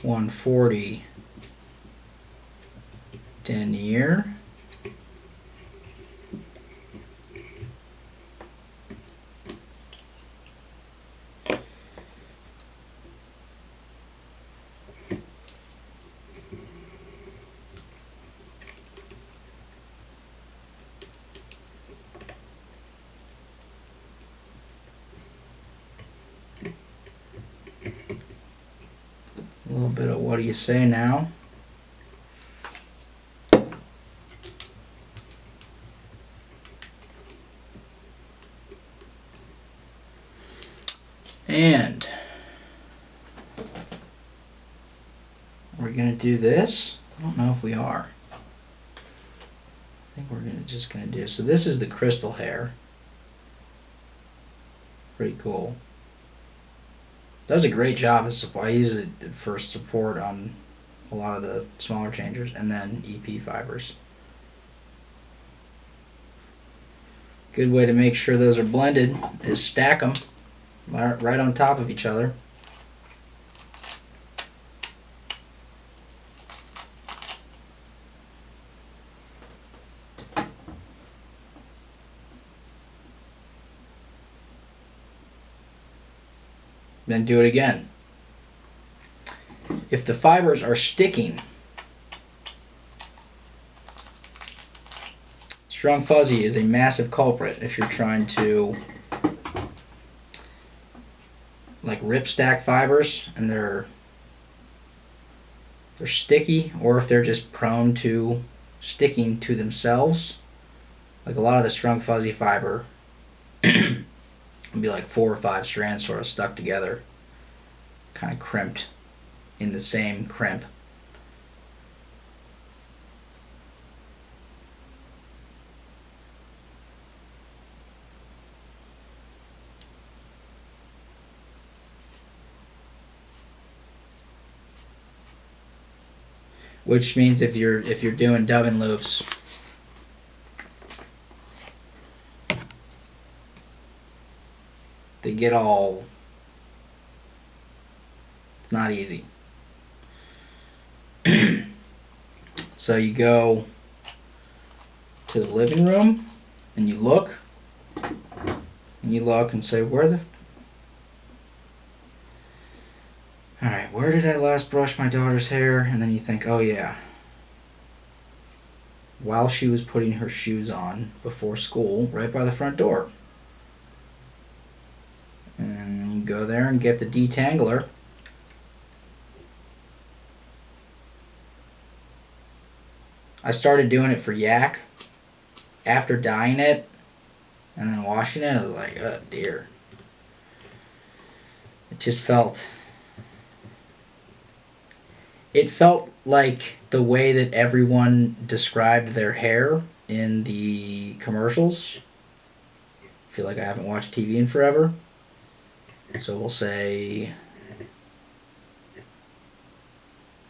Speaker 1: .140 denier. A little bit of what do you say now? And we're gonna do this. I don't know if we are. I think we're just gonna do, so this is the crystal hair. Pretty cool. Does a great job as support. I use it for support on a lot of the smaller changers, and then EP fibers. Good way to make sure those are blended is stack them right on top of each other. Then do it again. If the fibers are sticking, strung fuzzy is a massive culprit if you're trying to like rip stack fibers and they're sticky, or if they're just prone to sticking to themselves. Like a lot of the strung fuzzy fiber would be like 4 or 5 strands sort of stuck together, kind of crimped in the same crimp. Which means if you're doing dubbing loops, they get all, it's not easy. So you go to the living room and you look and say, where did I last brush my daughter's hair? And then you think, oh yeah, while she was putting her shoes on before school, right by the front door. And you go there and get the detangler. I started doing it for yak. After dyeing it and then washing it, I was like, oh dear. It felt like the way that everyone described their hair in the commercials. I feel like I haven't watched TV in forever. So we'll say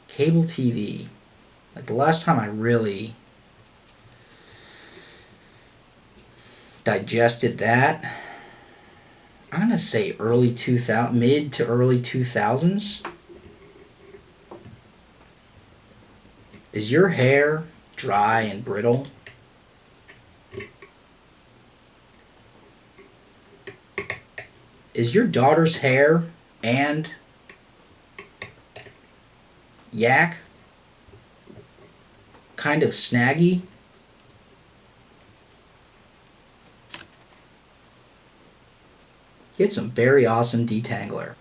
Speaker 1: cable TV. Like the last time I really digested that, I'm going to say mid to early 2000s. Is your hair dry and brittle? Is your daughter's hair and yak kind of snaggy? Get some very awesome detangler.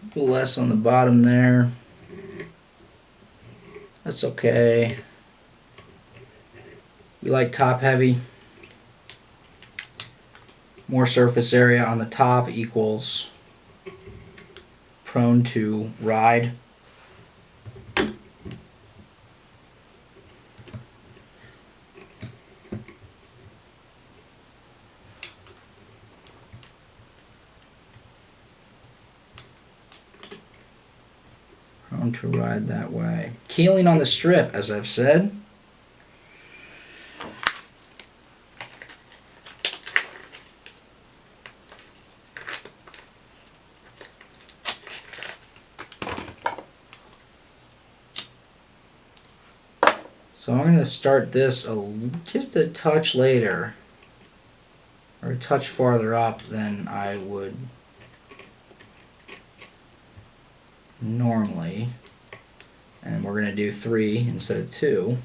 Speaker 1: A little less on the bottom there. That's okay. We like top heavy. More surface area on the top equals prone to ride. Prone to ride that way. Keeling on the strip, as I've said. So I'm going to start this just a touch later, or a touch farther up than I would normally. And we're going to do 3 instead of 2.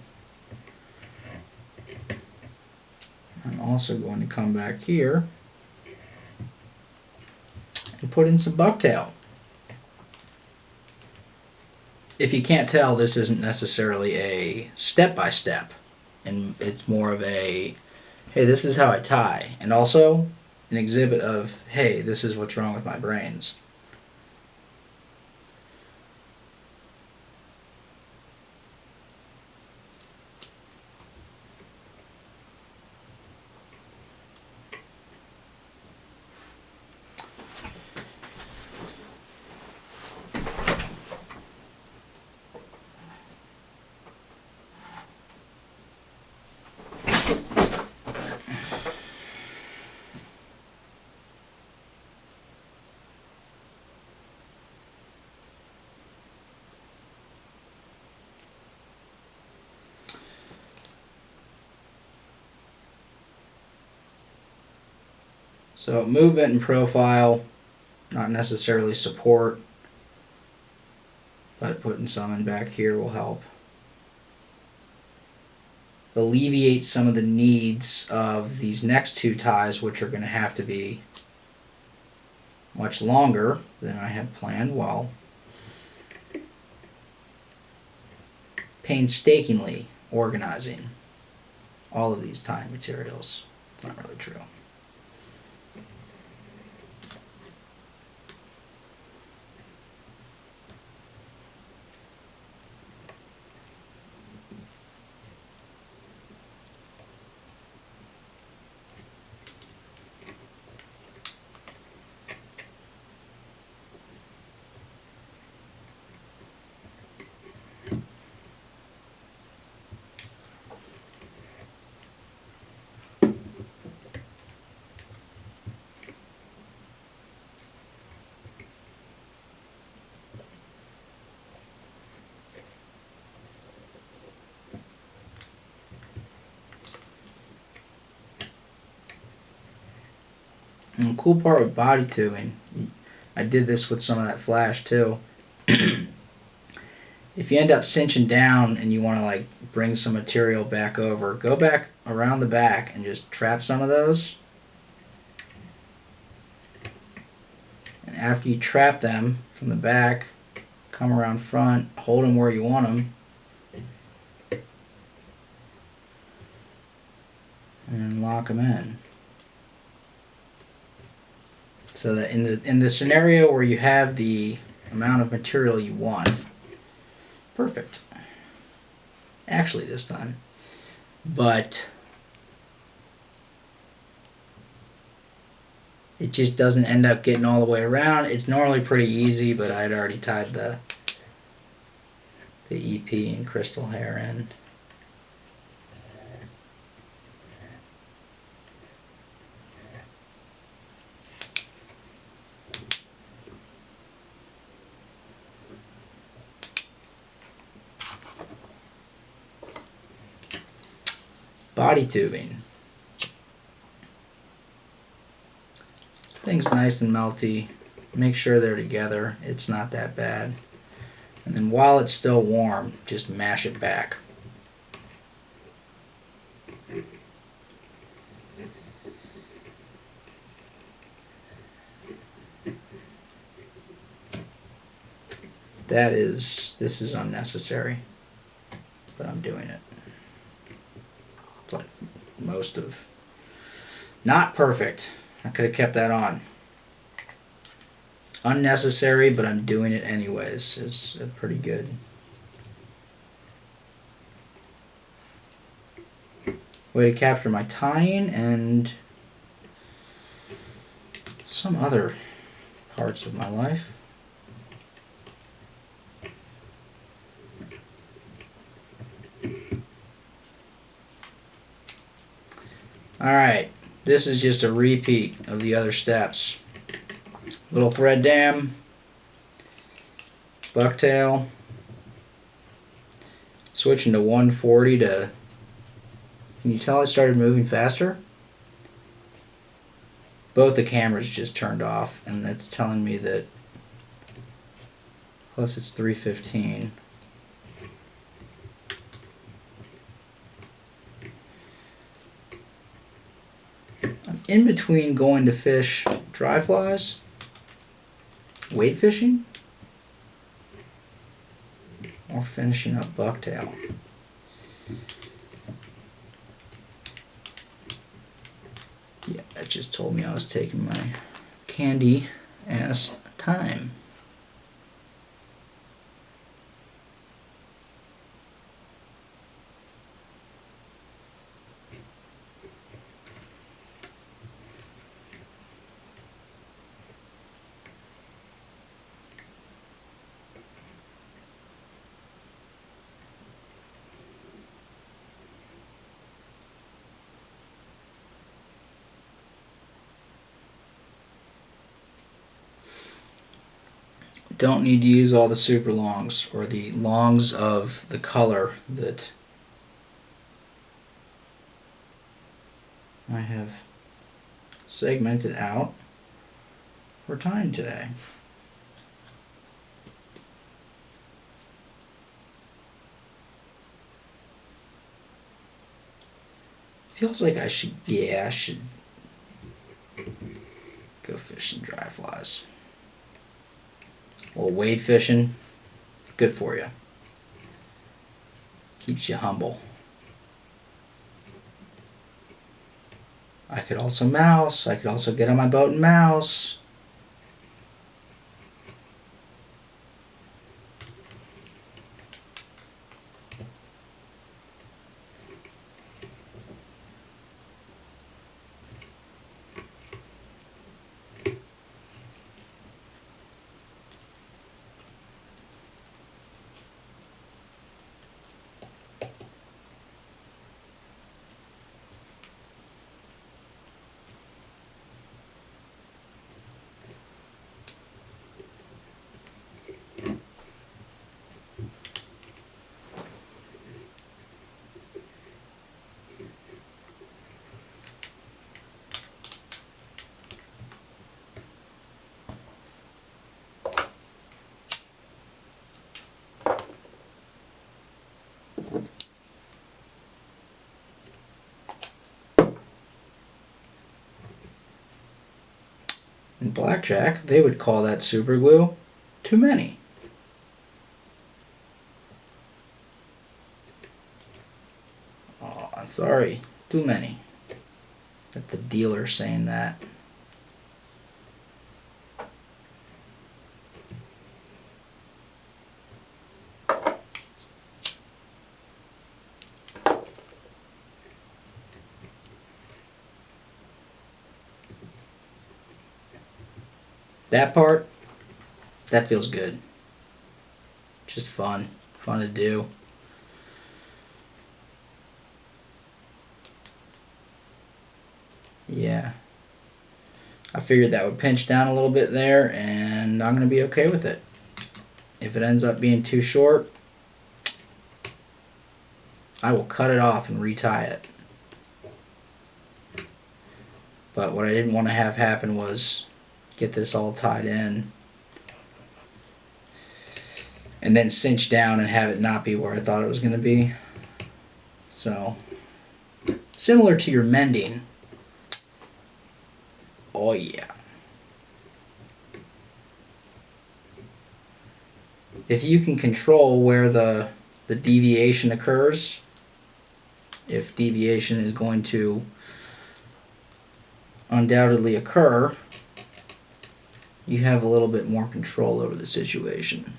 Speaker 1: I'm also going to come back here and put in some bucktail. If you can't tell, this isn't necessarily a step-by-step, and it's more of a, hey, this is how I tie, and also an exhibit of, hey, this is what's wrong with my brains. So movement and profile, not necessarily support, but putting some in back here will help alleviate some of the needs of these next two ties, which are going to have to be much longer than I had planned, while painstakingly organizing all of these tying materials. It's not really true. And the cool part with body tubing, I did this with some of that flash too. If you end up cinching down and you want to like bring some material back over, go back around the back and just trap some of those. And after you trap them from the back, come around front, hold them where you want them, and lock them in. So that in the scenario where you have the amount of material you want, perfect. Actually this time. But it just doesn't end up getting all the way around. It's normally pretty easy, but I'd already tied the EP and crystal hair in. Body tubing. This thing's nice and melty. Make sure they're together. It's not that bad. And then while it's still warm, just mash it back. This is unnecessary, but I'm doing it. It's like most of, not perfect. I could have kept that on. Unnecessary, but I'm doing it anyways. Is pretty good. Way to capture my tying and some other parts of my life. Alright, this is just a repeat of the other steps. Little thread dam, bucktail, switching to 140 to, can you tell I started moving faster? Both the cameras just turned off, and that's telling me that, plus it's 3:15. I'm in between going to fish dry flies, weight fishing, or finishing up bucktail. Yeah, that just told me I was taking my candy ass time. Don't need to use all the super longs or the longs of the color that I have segmented out for time today. Feels like I should go fish some dry flies. A little wade fishing, good for you. Keeps you humble. I could also mouse. I could also get on my boat and mouse. In blackjack, they would call that super glue too many. Oh, I'm sorry, too many. That's the dealer saying that. That part, that feels good. Just fun to do. Yeah. I figured that would pinch down a little bit there, and I'm going to be okay with it. If it ends up being too short, I will cut it off and retie it. But what I didn't want to have happen was get this all tied in and then cinch down and have it not be where I thought it was going to be. So, similar to your mending. Oh yeah. If you can control where the deviation occurs, if deviation is going to undoubtedly occur, you have a little bit more control over the situation.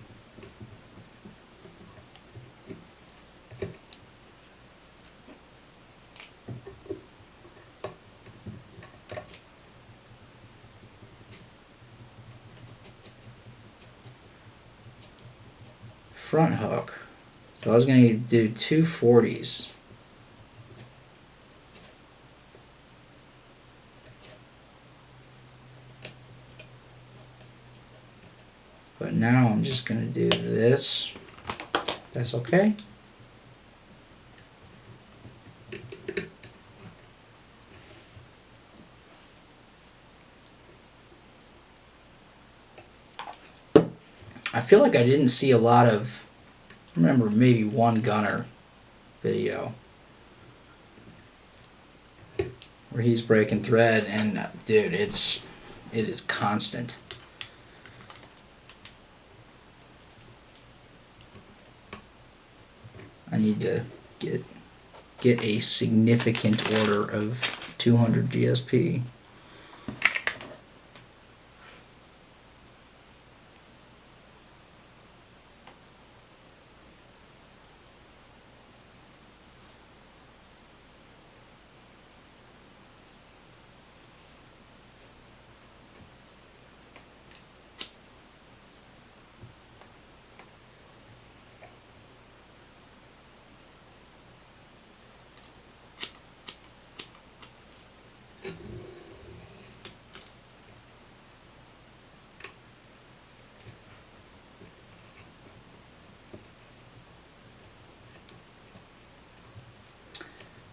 Speaker 1: Front hook. So I was going to do 2 40s. But now I'm just going to do this. That's okay. I feel like I didn't see a lot of, I remember maybe one gunner video where he's breaking thread, and dude, it is constant. I need to get a significant order of 200 GSP.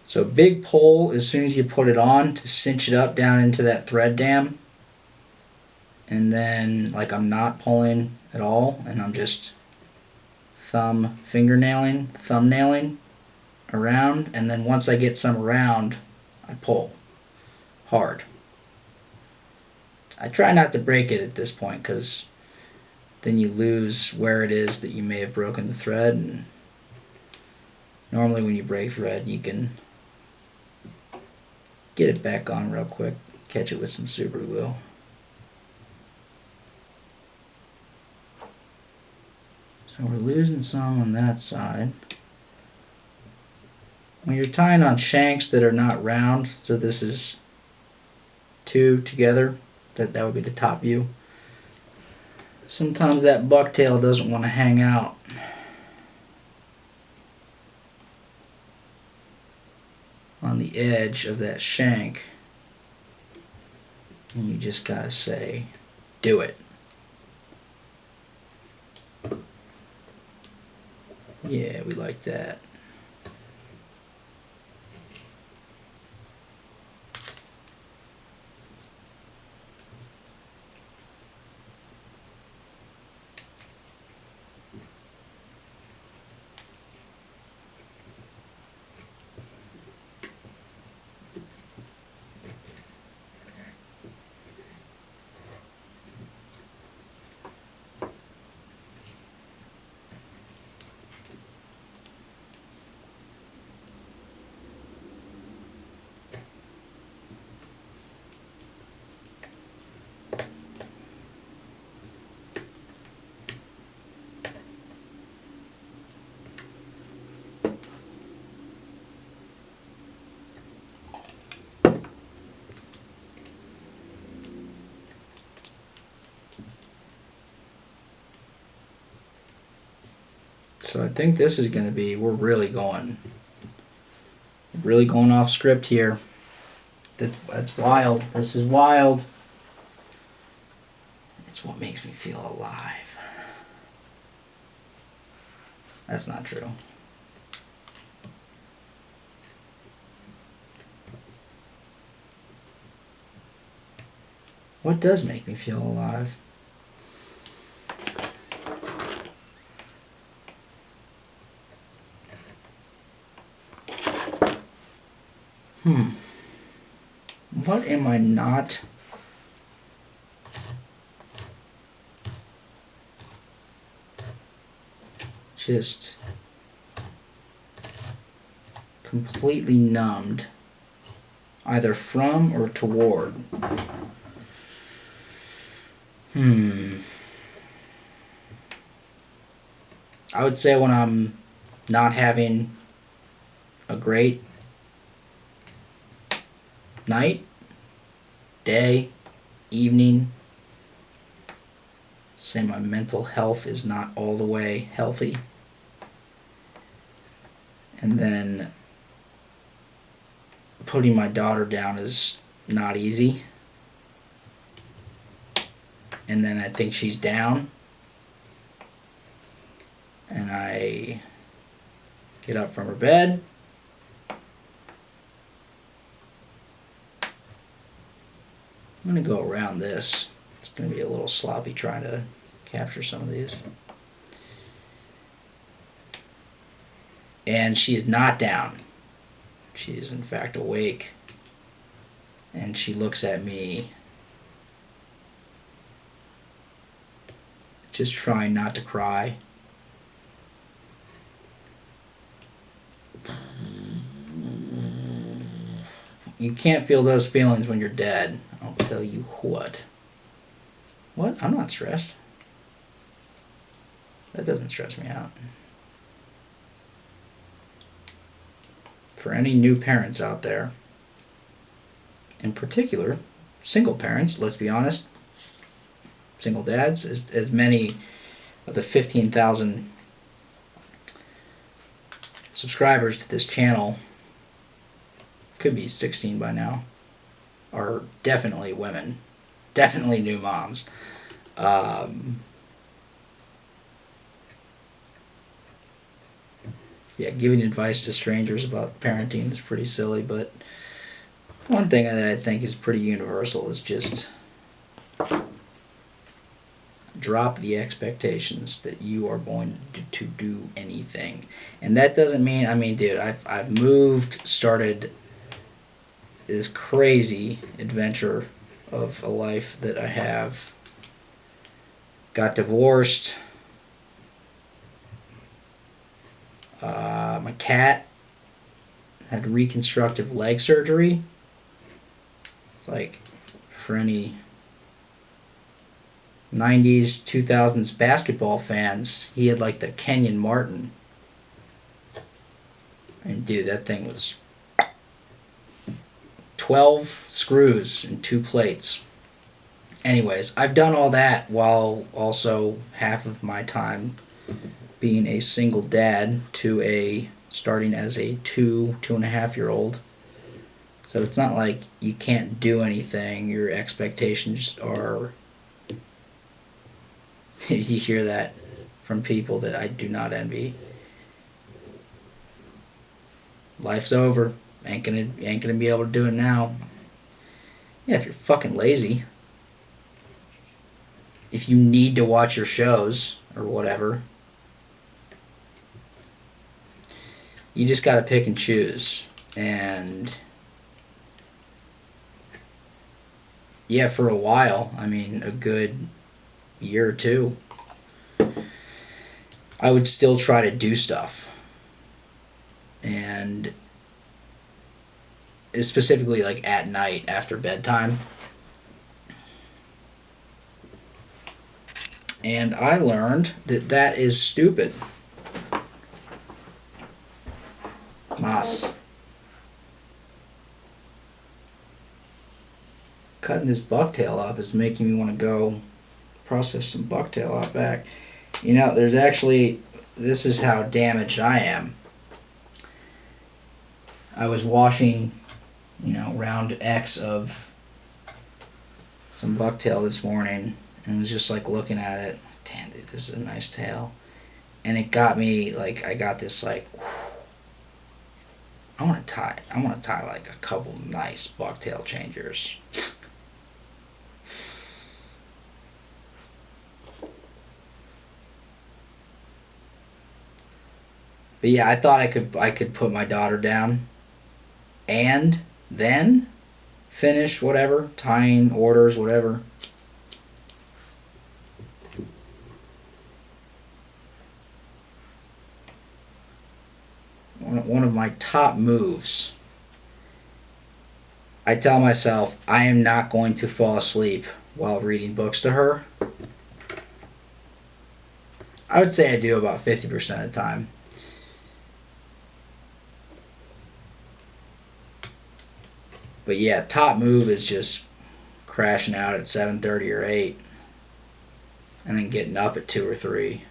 Speaker 1: So big pull as soon as you put it on to cinch it up down into that thread dam, and then like I'm not pulling at all, and I'm just thumbnailing around, and then once I get some around, I pull hard. I try not to break it at this point, because then you lose where it is that you may have broken the thread, and normally when you break thread you can get it back on real quick, catch it with some super glue. So we're losing some on that side. When you're tying on shanks that are not round, so this is two together, that would be the top view. Sometimes that bucktail doesn't want to hang out. On the edge of that shank, and you just gotta say, do it. Yeah, we like that. So I think this is going to be, we're really going off script here. That's wild. This is wild. It's what makes me feel alive. That's not true. What does make me feel alive? What am I not? Just completely numbed, either from or toward. I would say when I'm not having a great night, day, evening, say my mental health is not all the way healthy, and then putting my daughter down is not easy, and then I think she's down, and I get up from her bed, I'm going to go around this. It's going to be a little sloppy trying to capture some of these. And she is not down. She is in fact awake. And she looks at me, just trying not to cry. You can't feel those feelings when you're dead. I'll tell you what. What? I'm not stressed. That doesn't stress me out. For any new parents out there, in particular, single parents, let's be honest, single dads, as many of the 15,000 subscribers to this channel, could be 16 by now, are definitely women, definitely new moms. Yeah, giving advice to strangers about parenting is pretty silly, but One thing that I think is pretty universal is just drop the expectations that you are going to do anything. And that doesn't mean, I mean, dude, I've moved, started this crazy adventure of a life that I have, got divorced, my cat had reconstructive leg surgery. It's like, for any 90s, 2000s basketball fans, he had like the Kenyon Martin. And dude, that thing was 12 screws and 2 plates. Anyways, I've done all that while also half of my time being a single dad to a starting as a 2.5-year-old. So it's not like you can't do anything. Your expectations are you hear that from people that I do not envy. Life's over. Ain't gonna be able to do it now. Yeah, if you're fucking lazy. If you need to watch your shows or whatever. You just gotta pick and choose. And yeah, for a while, I mean a good year or two, I would still try to do stuff. And specifically like at night after bedtime. And I learned that that is stupid. Mas. Cutting this bucktail up is making me want to go process some bucktail out back. You know, there's actually, this is how damaged I am. I was washing, you know, round X of some bucktail this morning and was just like looking at it. Damn, dude, this is a nice tail. And it got me, like, I got this like, I want to tie like a couple nice bucktail changers. But yeah, I thought I could put my daughter down and then finish whatever, tying orders, whatever. One of my top moves. I tell myself I am not going to fall asleep while reading books to her. I would say I do about 50% of the time. But yeah, top move is just crashing out at 7:30 or 8 and then getting up at 2 or 3.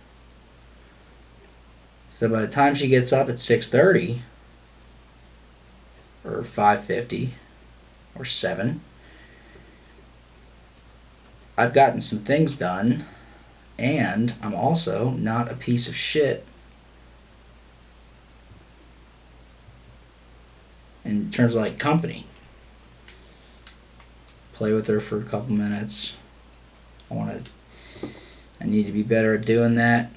Speaker 1: So by the time she gets up at 6:30 or 5:50 or 7, I've gotten some things done and I'm also not a piece of shit in terms of like company. Play with her for a couple minutes. I need to be better at doing that.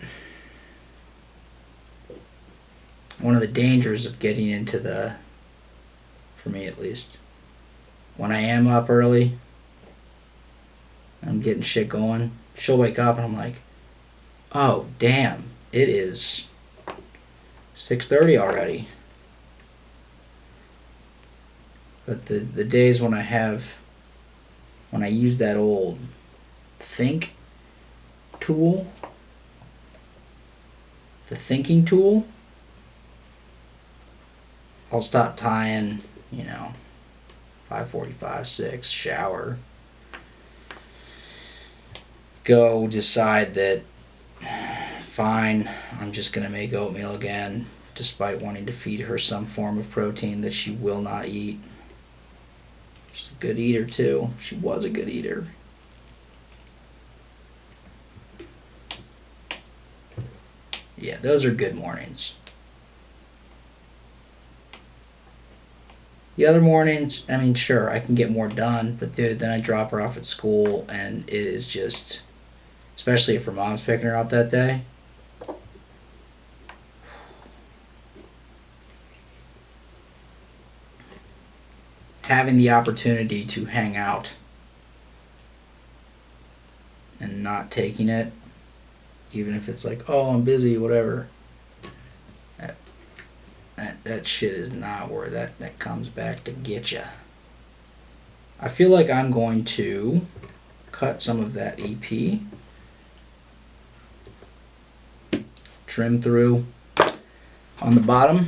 Speaker 1: One of the dangers of getting into for me at least, when I am up early, I'm getting shit going, she'll wake up and I'm like, oh damn, it is 6:30 already. But the days when I use that old think tool, the thinking tool, I'll stop tying, 5:45, 6, shower, go decide that, fine, I'm just going to make oatmeal again, despite wanting to feed her some form of protein that she will not eat. She's a good eater too. She was a good eater. Yeah, those are good mornings. The other mornings, I mean, sure, I can get more done, but dude, then I drop her off at school, and it is just, especially if her mom's picking her up that day. Having the opportunity to hang out and not taking it, even if it's like, oh, I'm busy, whatever. That shit is not where that comes back to get you. I feel like I'm going to cut some of that EP, trim through on the bottom.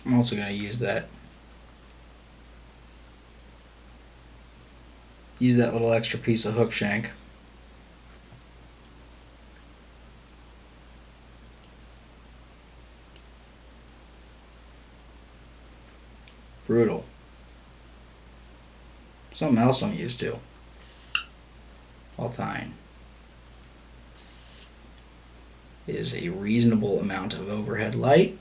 Speaker 1: I'm also going to use that little extra piece of hook shank. Brutal. Something else I'm used to while tying is a reasonable amount of overhead light,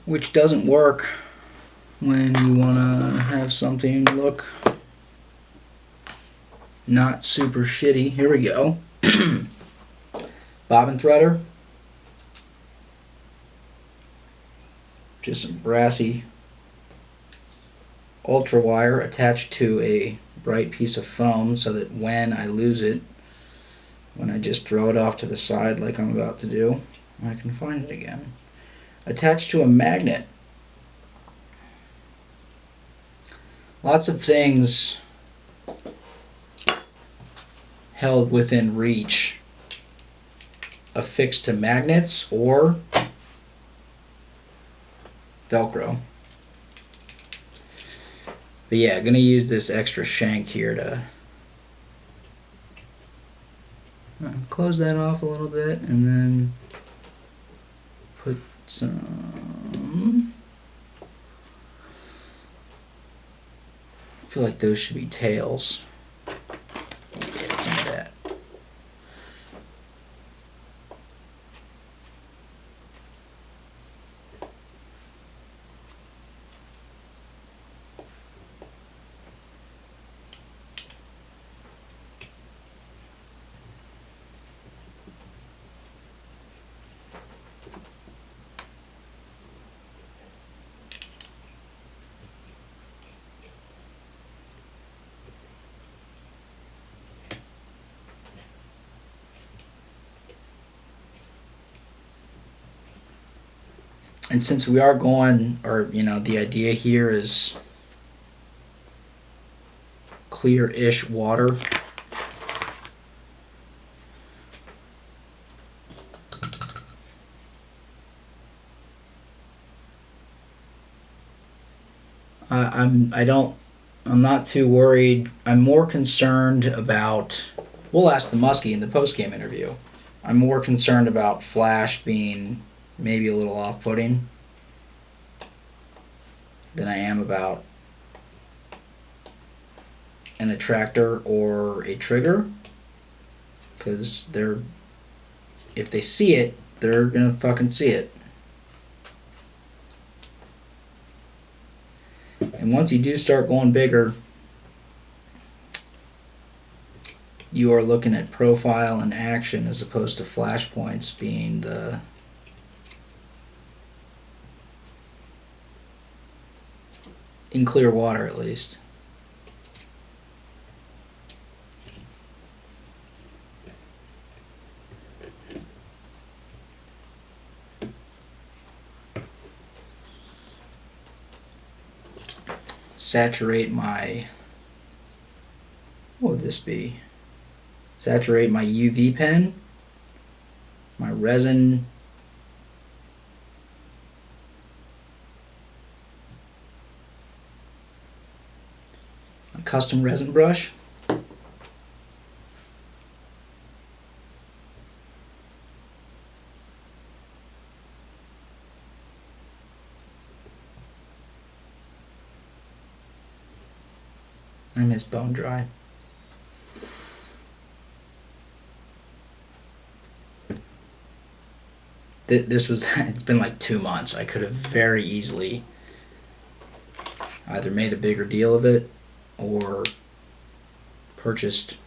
Speaker 1: which doesn't work when you want to have something look not super shitty. Here we go. Bobbin threader. Just some brassy ultra wire attached to a bright piece of foam so that when I lose it, when I just throw it off to the side like I'm about to do, I can find it again. Attached to a magnet. Lots of things held within reach, affixed to magnets or Velcro. But yeah, I'm going to use this extra shank here to close that off a little bit and then put some, I feel like those should be tails. Get some of that. And since we are going, or the idea here is clear-ish water, I'm not too worried. I'm more concerned about, we'll ask the Musky in the post-game interview. I'm more concerned about flash being maybe a little off-putting than I am about an attractor or a trigger, because if they see it, they're gonna fucking see it. And once you do start going bigger, you are looking at profile and action as opposed to flash points being the in clear water, at least. Saturate my, what would this be? Saturate my UV pen, my resin, a custom resin brush. I miss bone dry. This was, it's been like 2 months. I could have very easily either made a bigger deal of it or purchased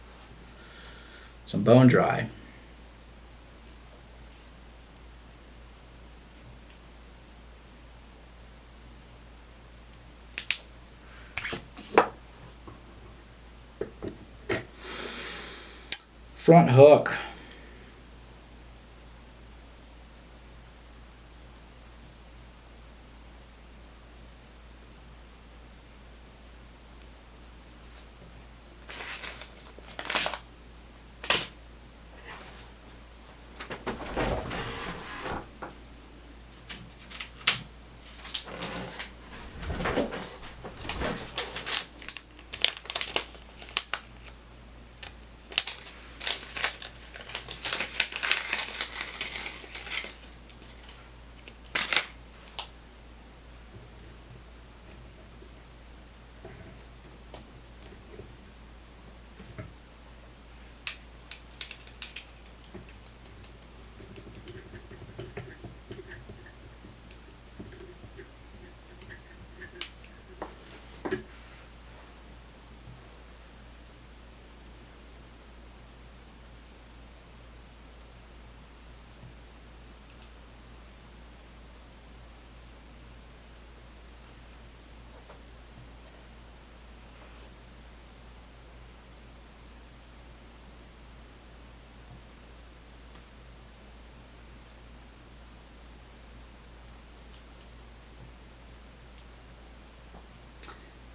Speaker 1: some bone dry. Front hook.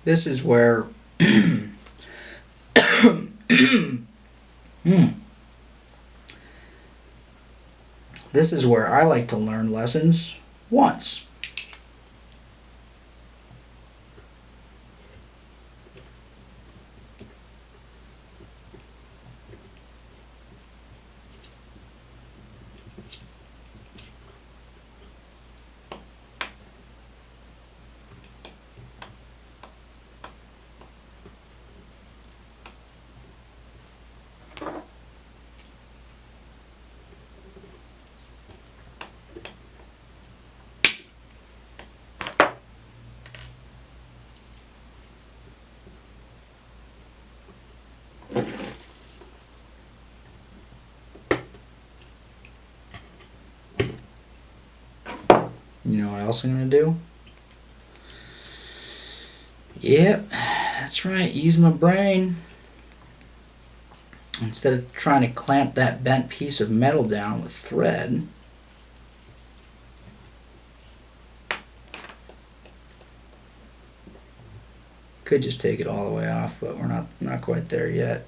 Speaker 1: This is where this is where I like to learn lessons once. You know what else I'm going to do? Yep, that's right, use my brain. Instead of trying to clamp that bent piece of metal down with thread, could just take it all the way off, but we're not quite there yet.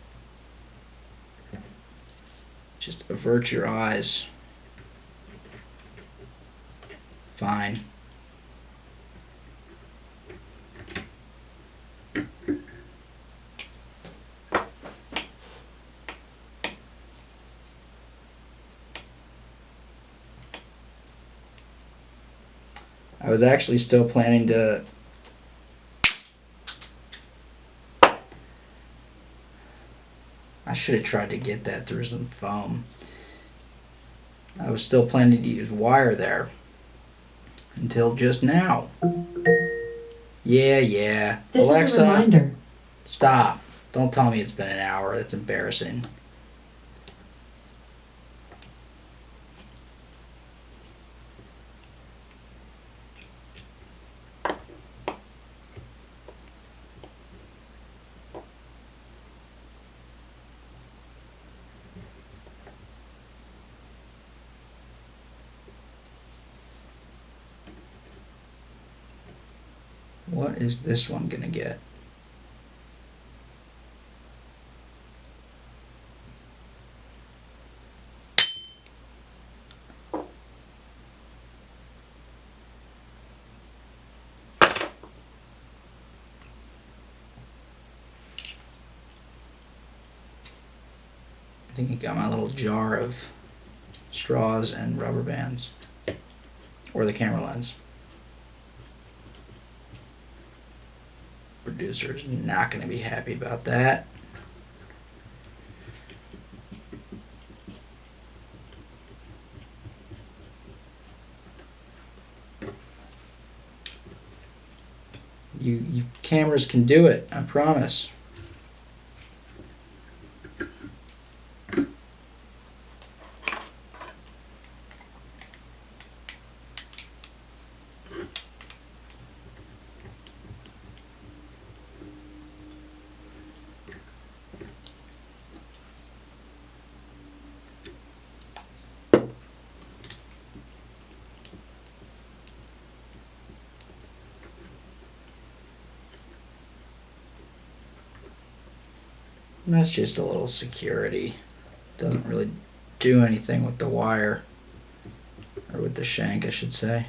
Speaker 1: Just avert your eyes. Fine. I was actually still planning to I should have tried to get that through some foam. I was still planning to use wire there until just now. Yeah.
Speaker 2: This
Speaker 1: Alexa,
Speaker 2: is a reminder.
Speaker 1: stop. Don't tell me it's been an hour. That's embarrassing. What is this one gonna get? think I got my little jar of straws and rubber bands. Or the camera lens. Producer's not going to be happy about that. You cameras can do it, I promise. And that's just a little security. Doesn't really do anything with the wire. Or with the shank, I should say.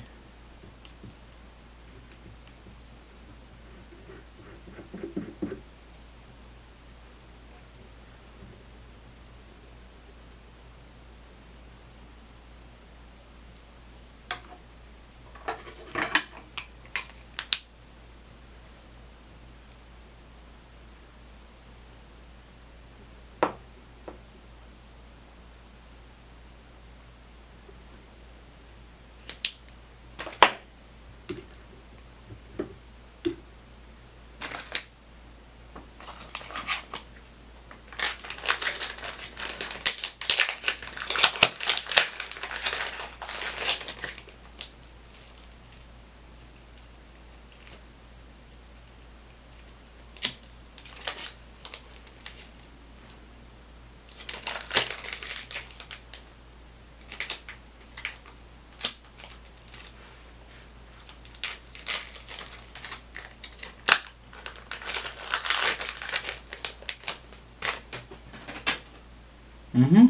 Speaker 1: Mm-hmm.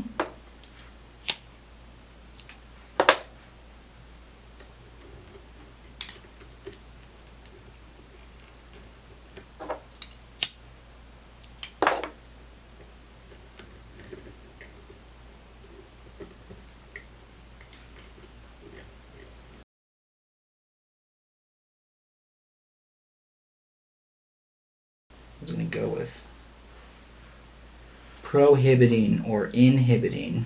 Speaker 1: I was going to go with prohibiting or inhibiting.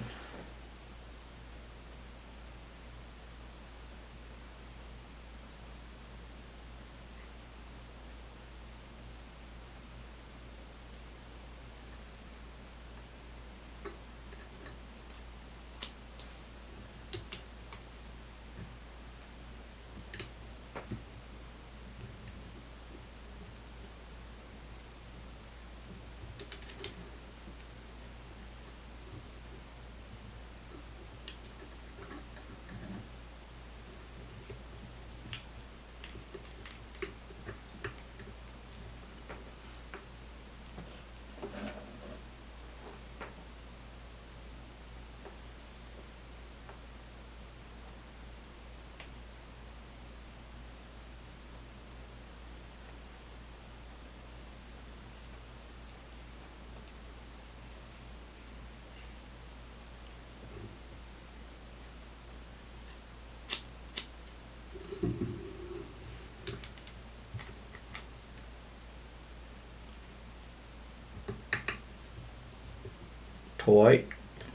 Speaker 1: Toy,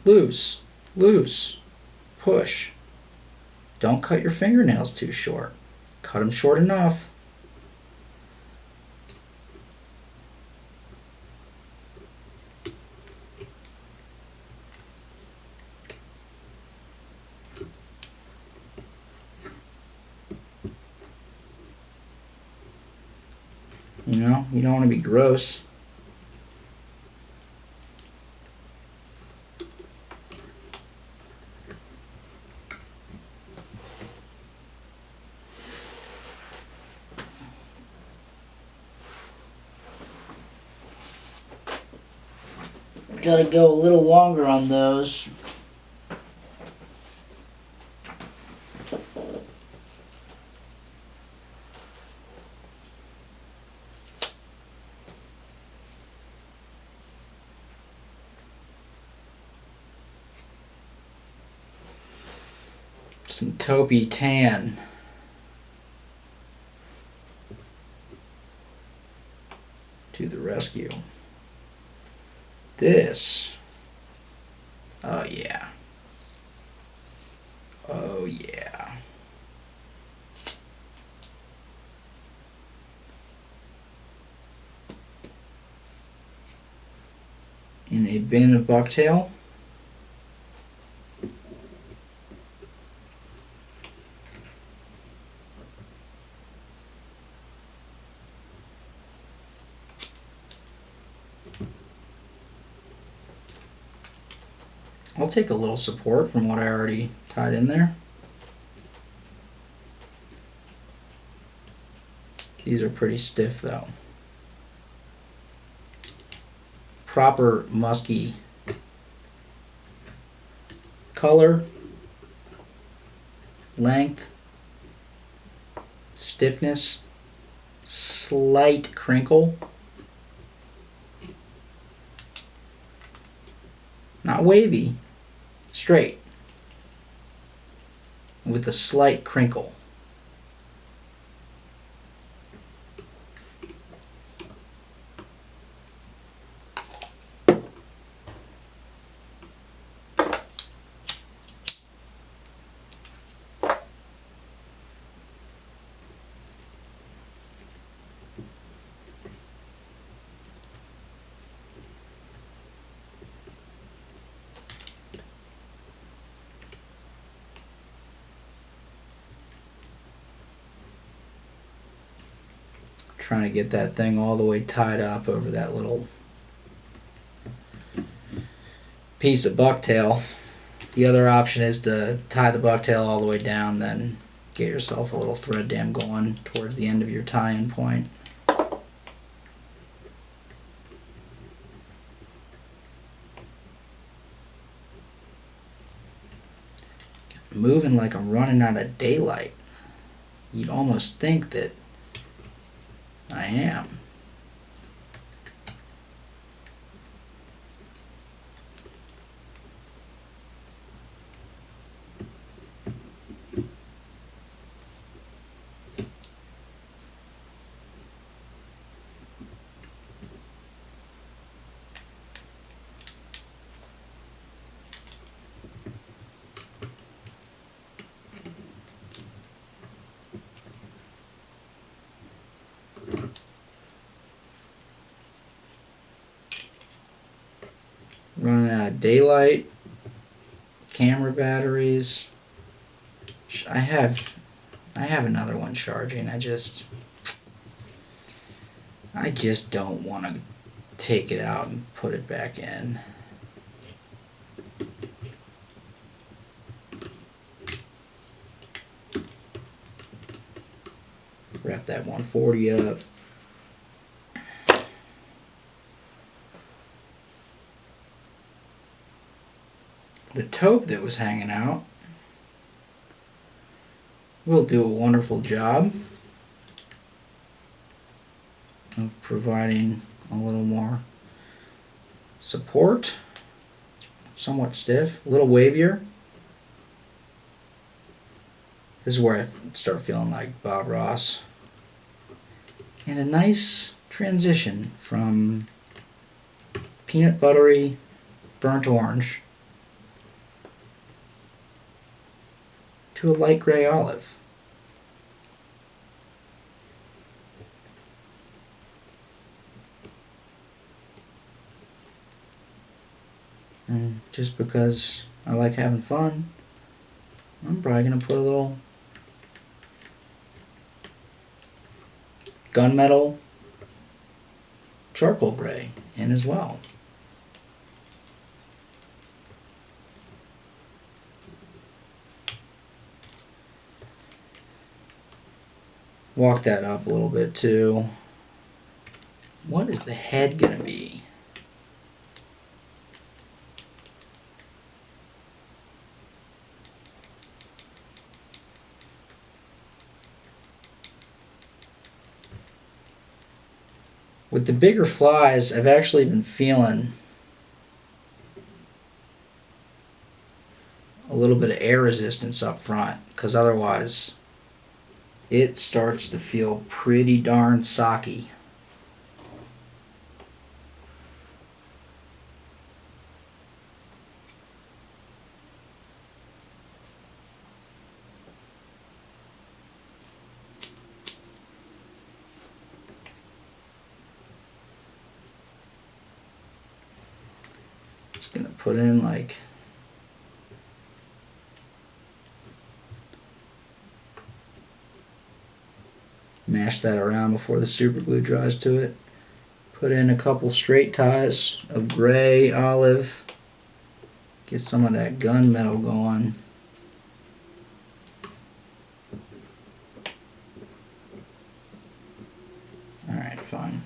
Speaker 1: loose, loose, push. Don't cut your fingernails too short. Cut them short enough. You know, you don't want to be gross. Gotta go a little longer on those. Some taupey tan. To the rescue. This. Oh yeah. Oh yeah. In a bin of bucktail. I'll take a little support from what I already tied in there. These are pretty stiff though. Proper musky color, length, stiffness, slight crinkle. Not wavy, straight, with a slight crinkle. Trying to get that thing all the way tied up over that little piece of bucktail. The other option is to tie the bucktail all the way down, then get yourself a little thread dam going towards the end of your tie-in point. Moving like I'm running out of daylight. You'd almost think that I am. Running out of daylight, camera batteries. I have another one charging. I just don't want to take it out and put it back in. Wrap that 140 up. The taupe that was hanging out will do a wonderful job of providing a little more support. Somewhat stiff, a little wavier. This is where I start feeling like Bob Ross. And a nice transition from peanut buttery burnt orange to a light gray olive. And just because I like having fun, I'm probably going to put a little gunmetal charcoal gray in as well. Walk that up a little bit too. What is the head going to be? With the bigger flies, I've actually been feeling a little bit of air resistance up front, because otherwise it starts to feel pretty darn socky. Just gonna put in like mash that around before the super glue dries to it. Put in a couple straight ties of gray, olive. Get some of that gunmetal going. Alright, fine.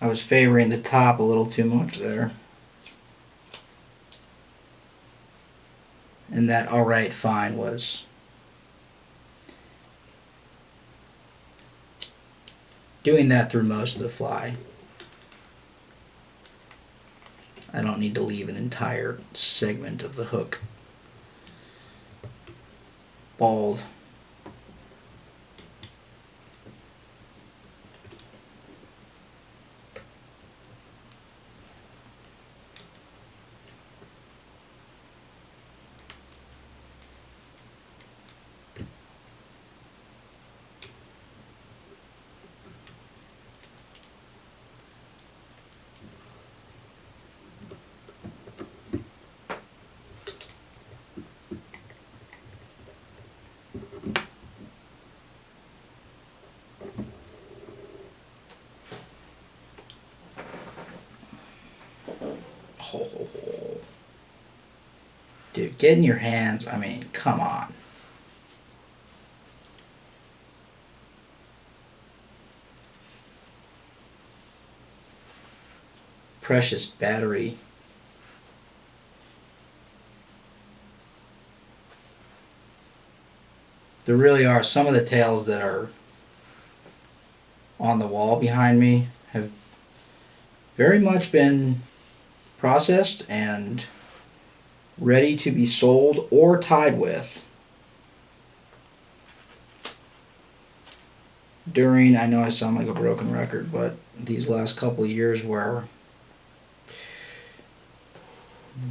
Speaker 1: I was favoring the top a little too much there. And that alright fine was doing that through most of the fly. I don't need to leave an entire segment of the hook bald. Dude, get in your hands. I mean, come on. Precious battery. There really are some of the tails that are on the wall behind me have very much been processed and ready to be sold or tied with during, I know I sound like a broken record, but these last couple of years where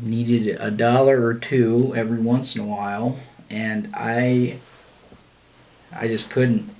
Speaker 1: needed $1 or $2 every once in a while, and I just couldn't